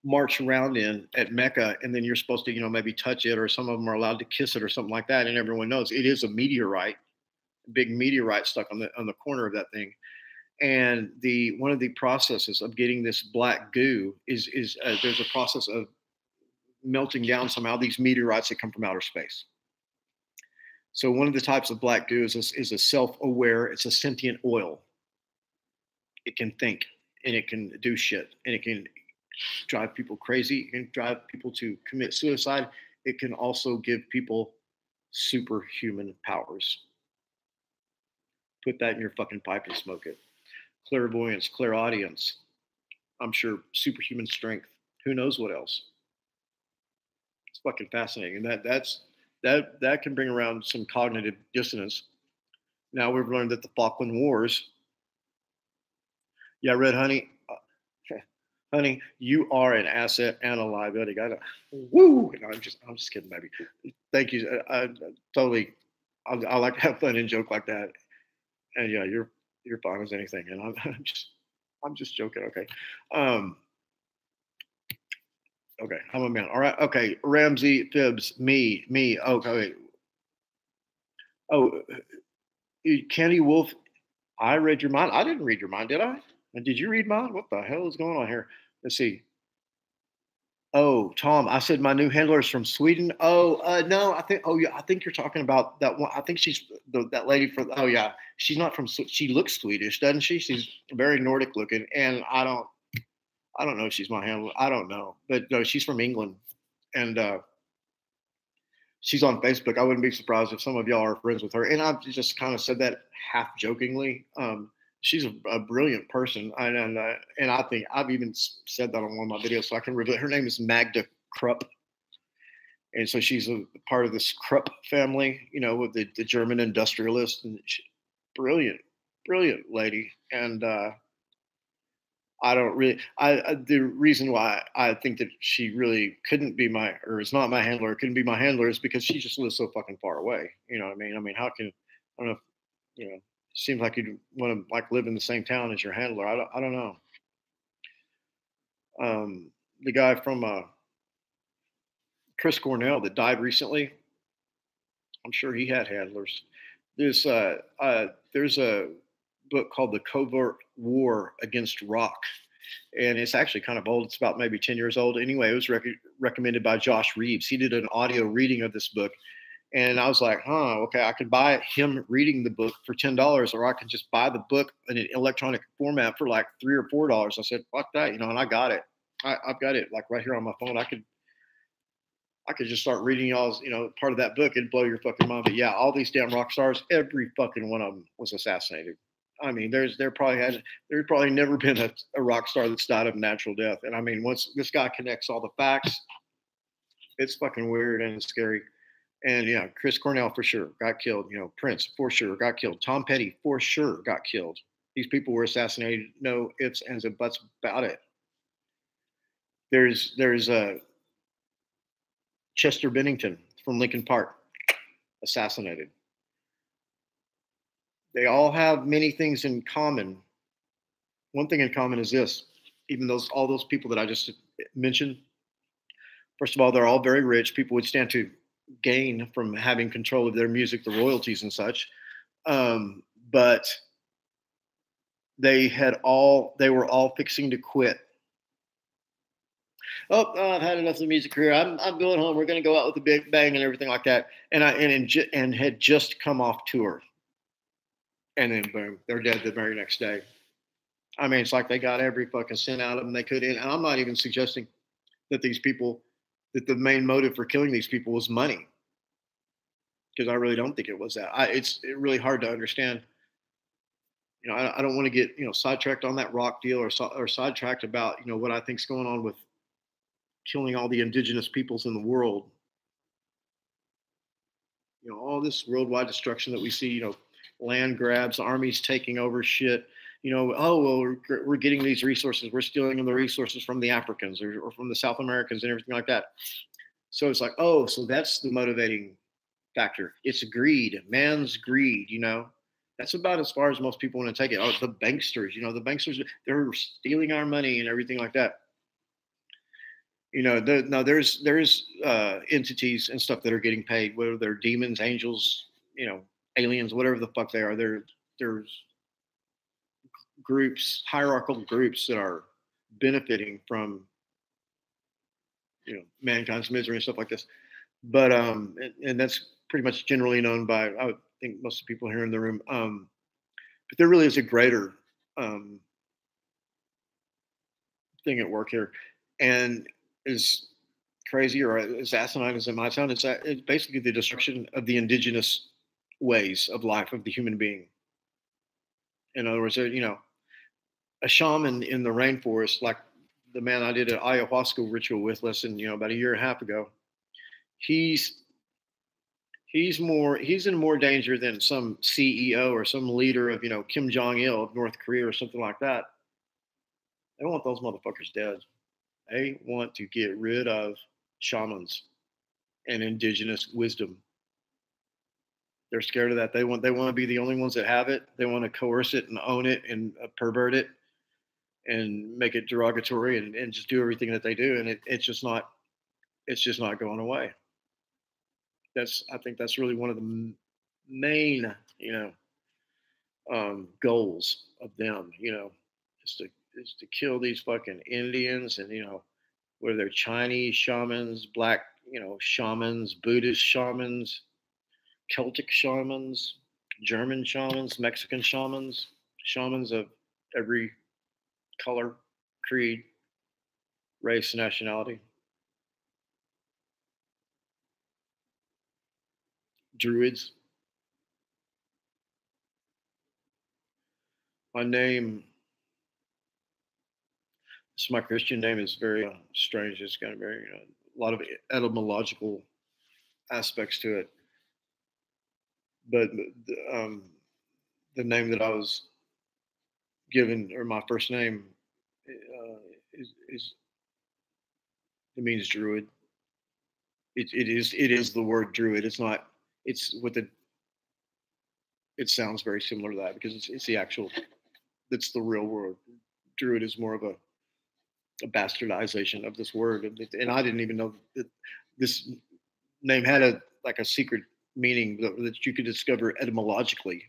march around in at Mecca, and then you're supposed to, you know, maybe touch it, or some of them are allowed to kiss it or something like that. And everyone knows it is a meteorite, a big meteorite stuck on the corner of that thing. And the one of the processes of getting this black goo is there's a process of melting down somehow these meteorites that come from outer space. So one of the types of black goo is a self-aware, it's a sentient oil. It can think and it can do shit and it can drive people crazy. It can drive people to commit suicide. It can also give people superhuman powers. Put that in your fucking pipe and smoke it. Clairvoyance, clairaudience. I'm sure superhuman strength. Who knows what else? It's fucking fascinating, and that can bring around some cognitive dissonance. Now we've learned that the Falkland Wars. Yeah, Red Honey. Honey, you are an asset and a liability. Woo! No, I'm just kidding, baby. Thank you. I totally. I like to have fun and joke like that. And yeah, you're fine as anything. And I'm just joking. Okay. Okay, I'm a man. All right. Okay, Ramsey Phibbs, me. Okay. Oh, Kenny Wolf. I read your mind. I didn't read your mind, did I? And did you read mine? What the hell is going on here? Let's see. Oh, Tom, I said my new handler is from Sweden. Oh, no, I think. Oh, yeah, I think you're talking about that one. I think she's that lady from. Oh, yeah, she's not from. She looks Swedish, doesn't she? She's very Nordic looking, and I don't know if she's my handler. I don't know, but no, she's from England, and she's on Facebook. I wouldn't be surprised if some of y'all are friends with her. And I've just kind of said that half jokingly. She's a brilliant person, and I think I've even said that on one of my videos, so I can reveal it. Her name is Magda Krupp, and so she's a part of this Krupp family, you know, with the German industrialist, and brilliant lady. And I don't really. The reason why I think that she really couldn't be or is not my handler, couldn't be my handler, is because she just lives so fucking far away. You know what I mean? I mean, how can I don't know? If, you know, seems like you'd want to like live in the same town as your handler. I don't know. The guy from Chris Cornell that died recently, I'm sure he had handlers. There's a book called The Covert War Against Rock, and it's actually kind of old. It's about maybe 10 years old. Anyway, it was recommended by Josh Reeves. He did an audio reading of this book, and I was like, okay, I could buy him reading the book for $10, or I could just buy the book in an electronic format for like $3 or $4. I said, fuck that, you know, and I got it. I've got it like right here on my phone. I could just start reading y'all's, you know, part of that book. It'd blow your fucking mind. But yeah, all these damn rock stars, every fucking one of them was assassinated. I mean, there's probably never been a rock star that's died of natural death. And I mean, once this guy connects all the facts, it's fucking weird and it's scary. And yeah, Chris Cornell for sure got killed. You know, Prince for sure got killed. Tom Petty for sure got killed. These people were assassinated. No ifs, ands, and buts about it. There's Chester Bennington from Lincoln Park, assassinated. They all have many things in common. One thing in common is this: even all those people that I just mentioned. First of all, they're all very rich. People would stand to gain from having control of their music, the royalties and such. But they were all fixing to quit. Oh, I've had enough of the music career. I'm going home. We're going to go out with a big bang and everything like that. And had just come off tour. And then boom, they're dead the very next day. I mean, it's like they got every fucking cent out of them they could. And I'm not even suggesting that that the main motive for killing these people was money. Because I really don't think it was that. It's really hard to understand I don't want to get sidetracked on that rock deal or sidetracked about what I think's going on with killing all the indigenous peoples in the world. All this worldwide destruction that we see. Land grabs, armies taking over shit. Oh well, we're getting these resources. We're stealing the resources from the Africans or from the South Americans and everything like that. So it's like, oh, so that's the motivating factor. It's greed, man's greed. That's about as far as most people want to take it. Oh, the banksters, the banksters, they're stealing our money and everything like that. Now there's entities and stuff that are getting paid, whether they're demons, angels, aliens, whatever the fuck they are. There's groups, hierarchical groups that are benefiting from mankind's misery and stuff like this. But and that's pretty much generally known by, I would think, most of the people here in the room. But there really is a greater thing at work here, and as crazy or as asinine as it might sound, it's basically the destruction of the indigenous ways of life of the human being. In other words, a shaman in the rainforest, like the man I did an ayahuasca ritual with less than about a year and a half ago, he's in more danger than some CEO or some leader of Kim Jong Il of North Korea or something like that. They want those motherfuckers dead. They want to get rid of shamans and indigenous wisdom. They're scared of that. They want to be the only ones that have it. They want to coerce it and own it and pervert it and make it derogatory and just do everything that they do. And it's just not going away. I think that's really one of the main, goals of them, is to kill these fucking Indians and, whether they're Chinese shamans, black, shamans, Buddhist shamans, Celtic shamans, German shamans, Mexican shamans, shamans of every color, creed, race, nationality. Druids. My name, my Christian name is very strange. It's got a lot of etymological aspects to it. But the name that I was given, or my first name, is it means druid. It is the word druid. It's not. It's with the. It sounds very similar to that because it's the actual. That's the real word. Druid is more of a bastardization of this word, and I didn't even know that this name had a secret meaning that you could discover etymologically.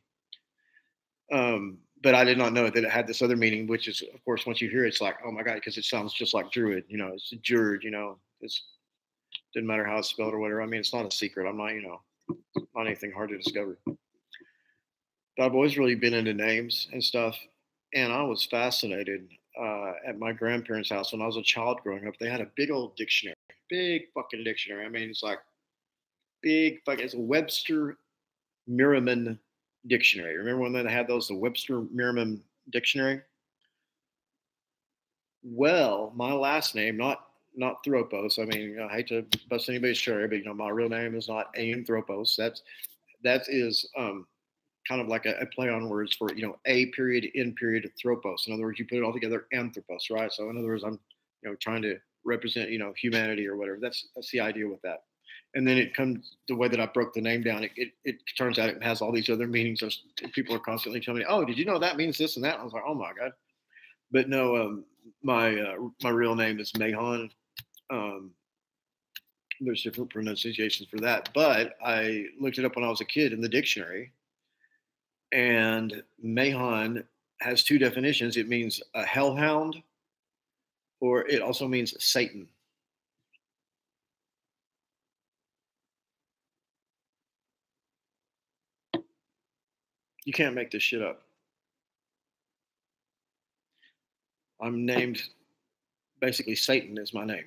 But I did not know that it had this other meaning, which is, of course, once you hear it, it's like, oh my God, because it sounds just like druid. It's a jurd. It's didn't matter how it's spelled or whatever. I mean, it's not a secret. I'm not, not anything hard to discover. But I've always really been into names and stuff, and I was fascinated at my grandparents' house when I was a child growing up. They had a big old dictionary, big fucking dictionary. I mean, it's like big fucking. It's a Webster Merriman dictionary. Remember when they had those, the Webster Merriman dictionary? Well, my last name, not Thropos. I mean, I hate to bust anybody's cherry, but my real name is not Anthropos. That is kind of like a play on words for a period in period Thropos. In other words, you put it all together, Anthropos, right? So in other words, I'm trying to represent humanity or whatever. That's the idea with that. And then it comes the way that I broke the name down. It turns out it has all these other meanings. People are constantly telling me, "Oh, did you know that means this and that?" I was like, "Oh my God!" But no, my real name is Mahon. There's different pronunciations for that, but I looked it up when I was a kid in the dictionary, and Mahon has two definitions. It means a hellhound, or it also means Satan. You can't make this shit up. I'm named, basically Satan is my name.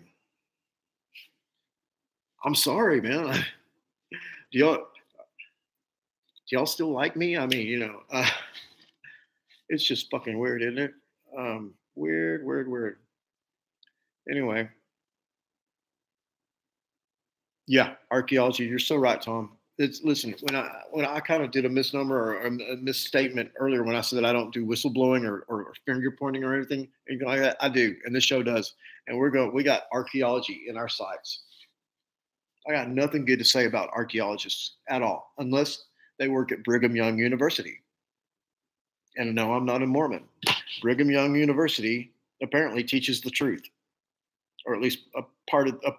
I'm sorry, man. Do y'all still like me? I mean, It's just fucking weird, isn't it? Weird. Anyway, yeah, archaeology. You're so right, Tom. Listen, when I kind of did a misnomer or a misstatement earlier when I said that I don't do whistleblowing or finger pointing or anything, I do, and this show does. And we got archaeology in our sights. I got nothing good to say about archaeologists at all, unless they work at Brigham Young University. And no, I'm not a Mormon. Brigham Young University apparently teaches the truth, or at least a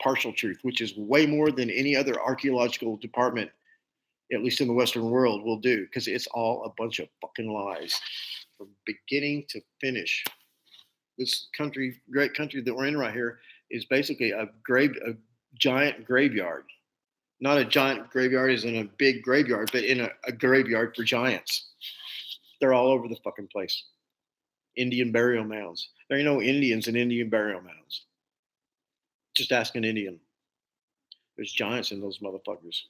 partial truth, which is way more than any other archaeological department, at least in the Western world, will do, because it's all a bunch of fucking lies from beginning to finish. This country, great country that we're in right here, is basically a giant graveyard. Not a giant graveyard as in a big graveyard, but in a graveyard for giants. They're all over the fucking place. Indian burial mounds. There ain't no Indians in Indian burial mounds. Just ask an Indian. There's giants in those motherfuckers.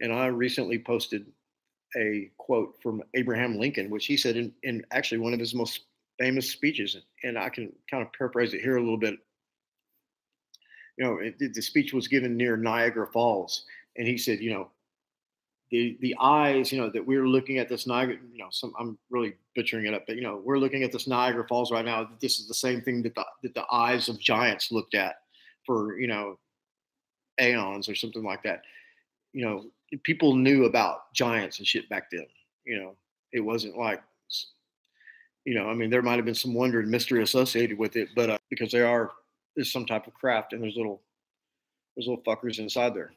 And I recently posted a quote from Abraham Lincoln, which he said in actually one of his most famous speeches. And I can kind of paraphrase it here a little bit. You know, the speech was given near Niagara Falls. And he said, you know, the eyes, you know, that we're looking at this Niagara, you know, I'm really butchering it up, but, you know, we're looking at this Niagara Falls right now. This is the same thing that the eyes of giants looked at for, you know, aeons or something like that. You know, people knew about giants and shit back then. You know, it wasn't like, you know, I mean, there might have been some wonder and mystery associated with it, but because there's some type of craft and there's little fuckers inside there.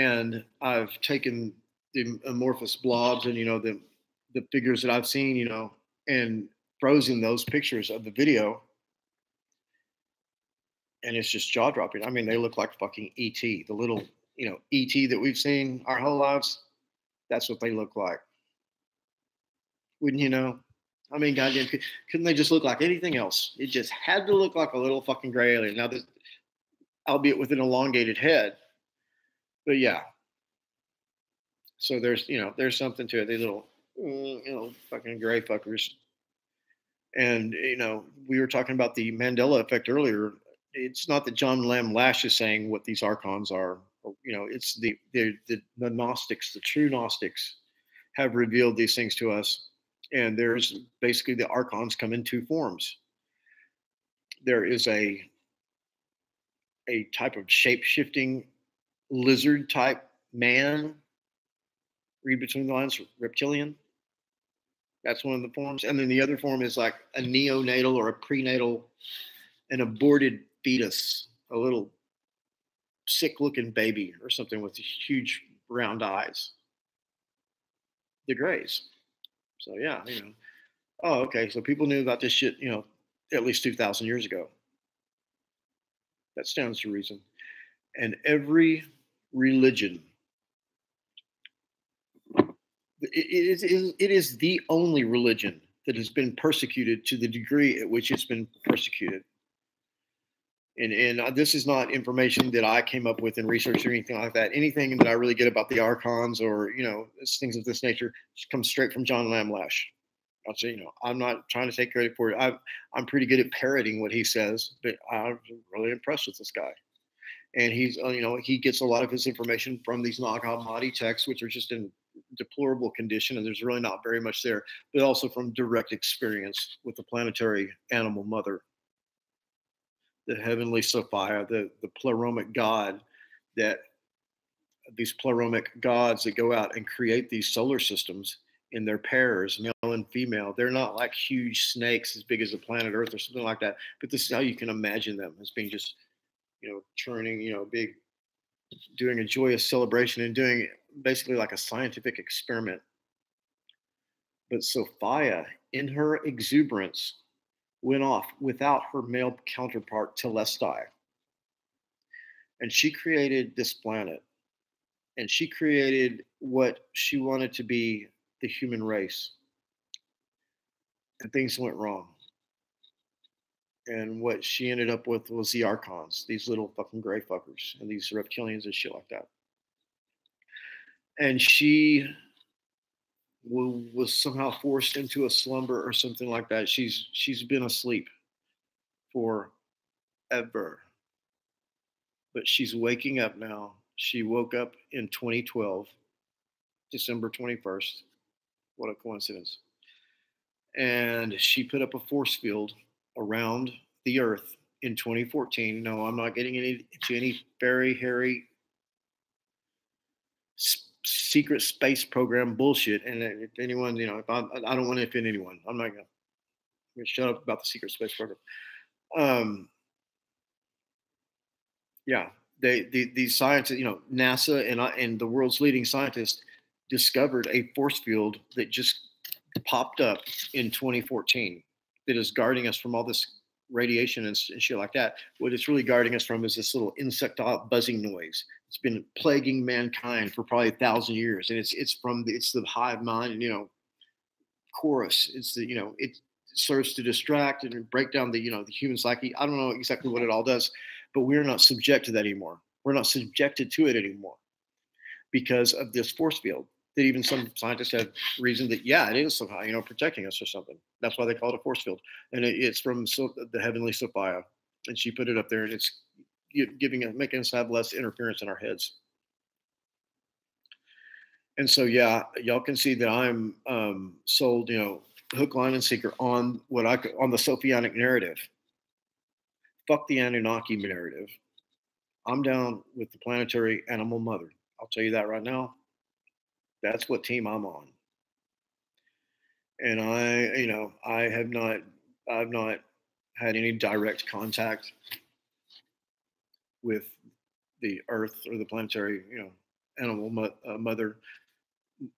And I've taken the amorphous blobs and, you know, the figures that I've seen, you know, and frozen those pictures of the video. And it's just jaw dropping. I mean, they look like fucking E.T. The little, you know, E.T. that we've seen our whole lives. That's what they look like. Wouldn't you know? I mean, goddamn, couldn't they just look like anything else? It just had to look like a little fucking gray alien. Now, albeit with an elongated head. But yeah. So there's something to it. These little, you know, fucking gray fuckers. And, you know, we were talking about the Mandela effect earlier. It's not that John Lamb Lash is saying what these archons are. You know, it's the Gnostics, the true Gnostics have revealed these things to us. And there's basically the archons come in two forms. There is a type of shape-shifting lizard type man. Read between the lines, reptilian. That's one of the forms. And then the other form is like a neonatal or a prenatal, an aborted fetus, a little sick looking baby or something with huge round eyes. The Greys. So yeah, you know. Oh, okay. So people knew about this shit, you know, at least 2,000 years ago. That stands to reason. And every religion, it is the only religion that has been persecuted to the degree at which it's been persecuted. And this is not information that I came up with in research or anything like that. Anything that I really get about the archons or, you know, things of this nature comes straight from John Lamb Lash. I'll say, you know, I'm not trying to take credit for it. I'm pretty good at parroting what he says, but I'm really impressed with this guy. And he's, you know, he gets a lot of his information from these Nag Hammadi texts, which are just in deplorable condition, and there's really not very much there, but also from direct experience with the planetary animal mother, the heavenly Sophia, the pleromic God, that these pleromic gods that go out and create these solar systems in their pairs, male and female. They're not like huge snakes as big as the planet Earth or something like that, but this is how you can imagine them, as being just, you know, churning, you know, big, doing a joyous celebration and doing basically like a scientific experiment. But Sophia, in her exuberance, went off without her male counterpart, Telestai. And she created this planet. And she created what she wanted to be the human race. And things went wrong. And what she ended up with was the archons, these little fucking gray fuckers, and these reptilians and shit like that. And she was somehow forced into a slumber or something like that. She's been asleep forever, but she's waking up now. She woke up in 2012, December 21st. What a coincidence! And she put up a force field around the Earth in 2014. No, I'm not getting into any very hairy secret space program bullshit. And if anyone, if I don't want to offend anyone, I'm not going to shut up about the secret space program. Yeah, these scientists, NASA and the world's leading scientists discovered a force field that just popped up in 2014 that is guarding us from all this radiation and shit like that. What it's really guarding us from is this little insectile buzzing noise. It's been plaguing mankind for probably 1,000 years, and it's the hive mind and chorus. It serves to distract and break down the human psyche. I don't know exactly what it all does, but we're not subject to that anymore. We're not subjected to it anymore because of this force field. That even some scientists have reasoned that it is somehow protecting us or something. That's why they call it a force field, and it's from the heavenly Sophia, and she put it up there, and it's making us have less interference in our heads. And so y'all can see that I'm sold hook, line, and sinker on on the Sophianic narrative. Fuck the Anunnaki narrative. I'm down with the planetary animal mother. I'll tell you that right now. That's what team I'm on. And I've not had any direct contact with the Earth or the planetary, animal mother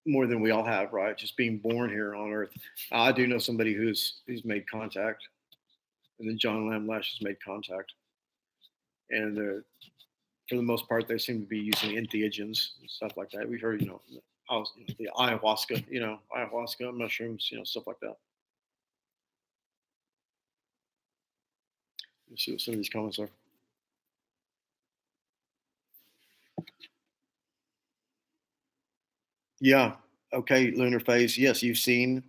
more than we all have, right? Just being born here on Earth. I do know somebody who's made contact, and then John Lamb Lash has made contact, and for the most part, they seem to be using entheogens and stuff like that. We've heard, the ayahuasca mushrooms, stuff like that. Let's see what some of these comments are. Yeah. Okay, lunar phase. Yes, you've seen.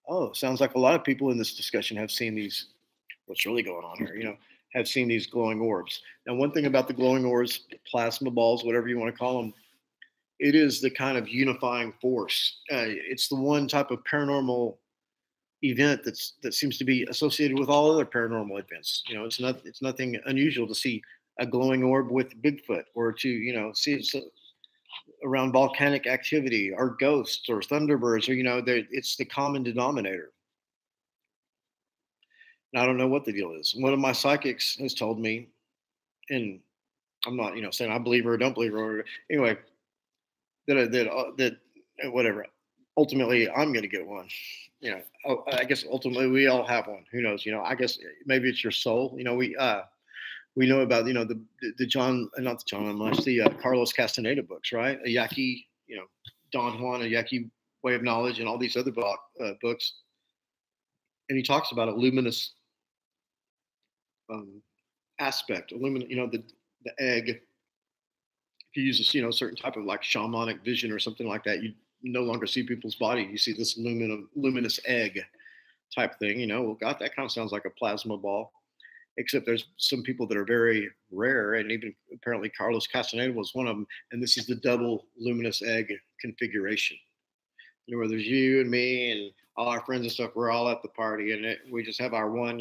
Oh, sounds like a lot of people in this discussion have seen these. What's really going on here? Have seen these glowing orbs. Now, one thing about the glowing orbs, plasma balls, whatever you want to call them, it is the kind of unifying force. It's the one type of paranormal event that seems to be associated with all other paranormal events. It's nothing unusual to see a glowing orb with Bigfoot, or to see around volcanic activity or ghosts or thunderbirds, or it's the common denominator. And I don't know what the deal is. One of my psychics has told me, and I'm not saying I believe her or don't believe her, or anyway, that whatever. Ultimately, I'm going to get one. I guess ultimately we all have one. Who knows? I guess maybe it's your soul. We know about the John, not the John Unleashed, the Carlos Castaneda books, right? A Yaqui, Don Juan, a Yaqui Way of Knowledge, and all these other books. And he talks about a luminous aspect, the egg. If you use a certain type of like shamanic vision or something like that, you no longer see people's body. You see this luminous egg type thing. Well, God, that kind of sounds like a plasma ball. Except there's some people that are very rare, and even apparently Carlos Castaneda was one of them. And this is the double luminous egg configuration, where there's you and me and all our friends and stuff. We're all at the party, and we just have our one,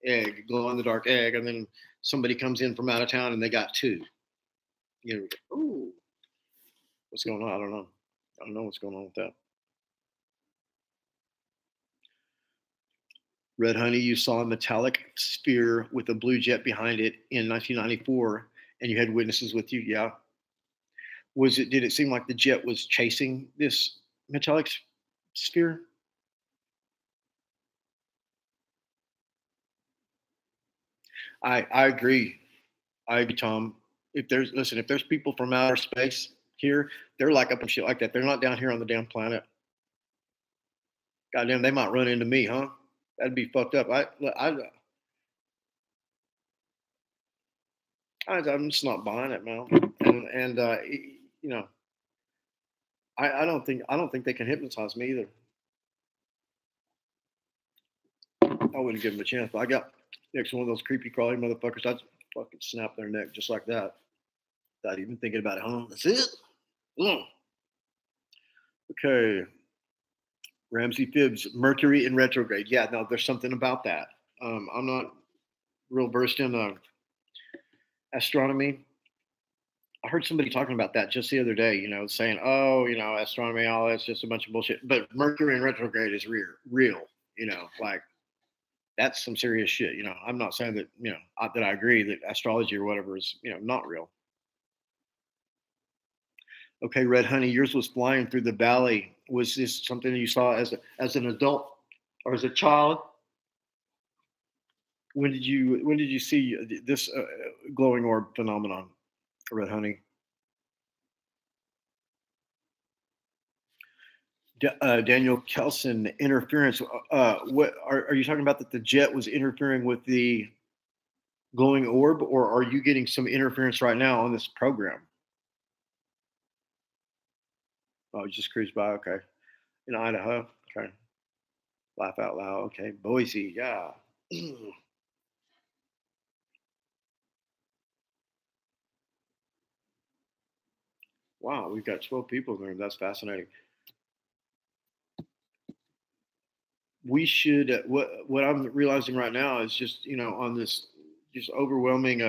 egg, glow in the dark egg, and then somebody comes in from out of town and they got two. Ooh, what's going on? I don't know. I don't know what's going on with that. Red Honey, you saw a metallic sphere with a blue jet behind it in 1994, and you had witnesses with you. Yeah. Did it seem like the jet was chasing this metallic sphere? I agree. I agree, Tom. If there's people from outer space here, they're like up and shit like that. They're not down here on the damn planet. Goddamn, they might run into me, huh? That'd be fucked up. I'm just not buying it, man. And I don't think they can hypnotize me either. I wouldn't give them a chance. But I got next to one of those creepy crawly motherfuckers. I'd fucking snap their neck just like that. Without even thinking about it. Huh? That's it. Mm. Okay. Ramsey Fibs, Mercury in retrograde. Yeah, no, there's something about that. I'm not real versed in astronomy. I heard somebody talking about that just the other day, saying, oh, astronomy, all that's just a bunch of bullshit. But Mercury in retrograde is real, like that's some serious shit. I'm not saying that, that I agree that astrology or whatever is, not real. Okay, Red Honey, yours was flying through the valley. Was this something you saw as an adult or as a child? When did you see this glowing orb phenomenon, Red Honey? Daniel Kelson, interference. What are you talking about? That the jet was interfering with the glowing orb, or are you getting some interference right now on this program? Oh, just cruise by. Okay, in Idaho. Okay, laugh out loud. Okay, Boise. Yeah. Wow, we've got 12 people in there. That's fascinating. We should. What I'm realizing right now is just on this just overwhelming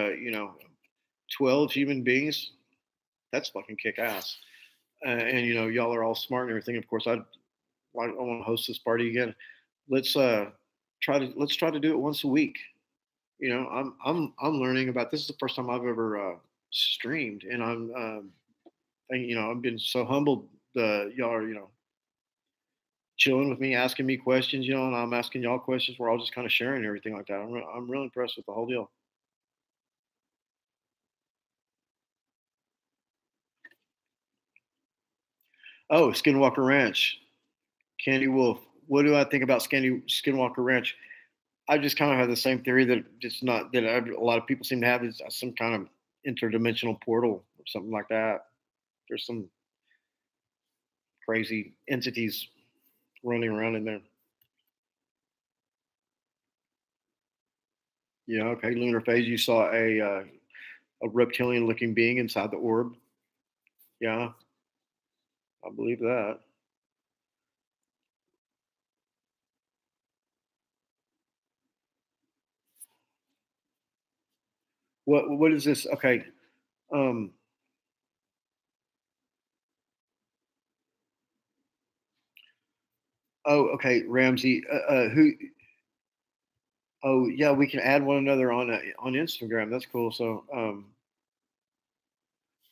12 human beings. That's fucking kick ass. And y'all are all smart and everything. Of course, I want to host this party again. Let's try to do it once a week. I'm learning about this. Is the first time I've ever streamed, and I've been so humbled. Y'all are chilling with me, asking me questions, and I'm asking y'all questions. We're all just kind of sharing and everything like that. I'm real impressed with the whole deal. Oh, Skinwalker Ranch, Candy Wolf. What do I think about Skinwalker Ranch? I just kind of have the same theory that it's not that a lot of people seem to have is some kind of interdimensional portal or something like that. There's some crazy entities running around in there. Yeah, okay. Lunar phase. You saw a reptilian looking being inside the orb. Yeah, I believe that. What is this? Okay. Um, oh, okay. Ramsey. Who? Oh, yeah. We can add one another on Instagram. That's cool. So I'm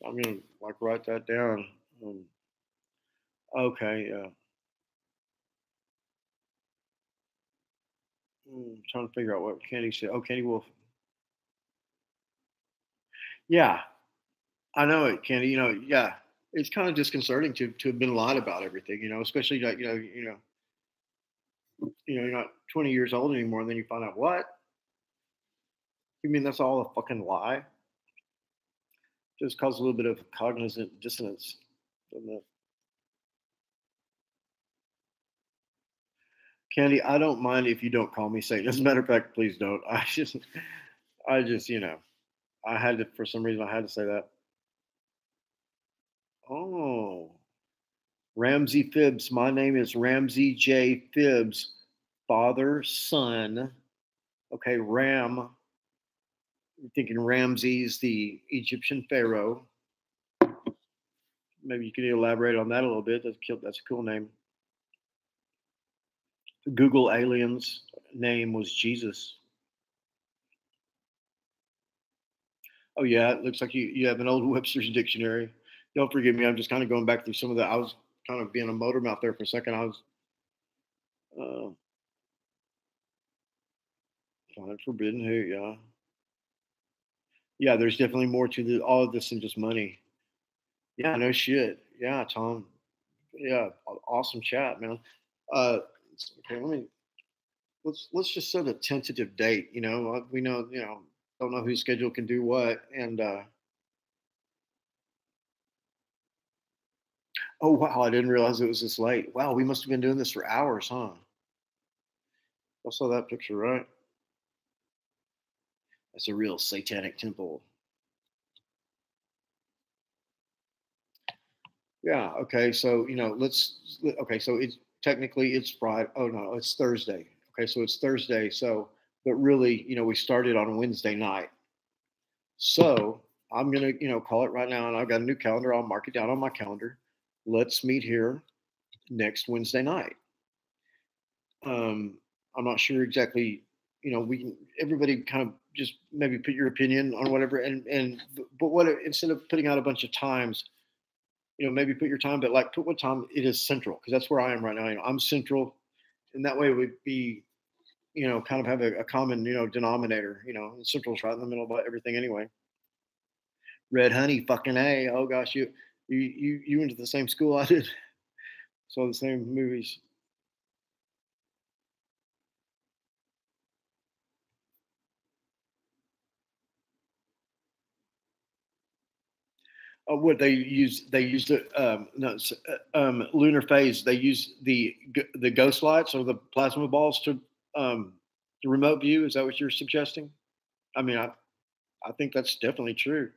gonna like write that down. Okay. Yeah. Trying to figure out what Candy said. Oh, Candy Wolf. Yeah, I know it, Candy. Yeah, it's kind of disconcerting to have been lied about everything. Especially like you're not 20 years old anymore, and then you find out what you mean. That's all a fucking lie. Just cause a little bit of cognizant dissonance, doesn't it? Candy, I don't mind if you don't call me Satan. As a matter of fact, please don't. I just, I had to, for some reason, I had to say that. Oh, Ramsey Phibbs. My name is Ramsey J. Phibbs, father, son. Okay, Ram. You're thinking Ramses, the Egyptian pharaoh. Maybe you could elaborate on that a little bit. That's a cool name. Google aliens name was Jesus. Oh yeah, it looks like you have an old Webster's dictionary. Don't forgive me. I'm just kind of going back through some of that. I was kind of being a motor mouth there for a second. I was uh, planet forbidden who? Yeah, yeah. There's definitely more to all of this than just money. Yeah, no shit. Yeah, Tom. Yeah, awesome chat, man. Uh, okay, let's just set a tentative date. We know don't know whose schedule can do what, and Oh, wow. I didn't realize it was this late. Wow. We must have been doing this for hours, huh? I saw that picture, right? That's a real satanic temple. Yeah. Okay. So, okay. So it's technically it's Friday. Oh, no, it's Thursday. Okay. So it's Thursday. So, but really, we started on Wednesday night. So I'm going to, call it right now. And I've got a new calendar. I'll mark it down on my calendar. Let's meet here next Wednesday night. I'm not sure exactly, we can, everybody kind of just maybe put your opinion on whatever. But instead of putting out a bunch of times, maybe put your time, but like put what time it is central, because that's where I am right now. I'm central, and that way we'd be, kind of have a common, denominator. Central's right in the middle of everything anyway. Red Honey, fucking A. Oh gosh, you went to the same school I did, saw the same movies. What they use? They use the no, lunar phase. They use the ghost lights or the plasma balls to remote view. Is that what you're suggesting? I mean, I think that's definitely true.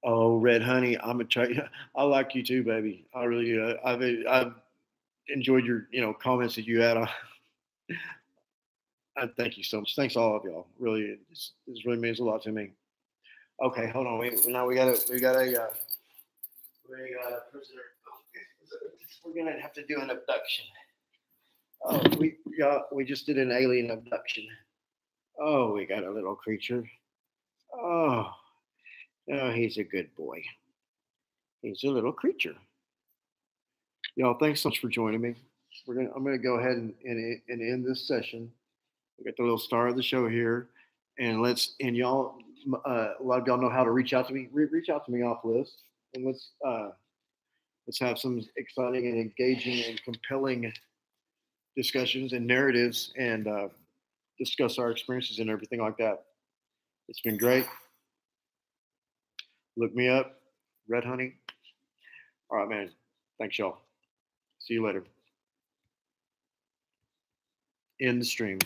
Oh, Red Honey, I'm a try. I like you too, baby. I really do. I've enjoyed your comments that you had. I thank you so much. Thanks all of y'all. Really, this really means a lot to me. Okay, hold on. Now we got a prisoner. We're gonna have to do an abduction. Oh, we just did an alien abduction. Oh, we got a little creature. Oh, oh, he's a good boy. He's a little creature. Y'all, thanks so much for joining me. I'm gonna go ahead and end this session. We got the little star of the show here, and y'all. A lot of y'all know how to reach out to me. Reach out to me off list, and let's have some exciting and engaging and compelling discussions and narratives, and discuss our experiences and everything like that. It's been great. Look me up, Red Honey. All right, man. Thanks, y'all. See you later. End the stream.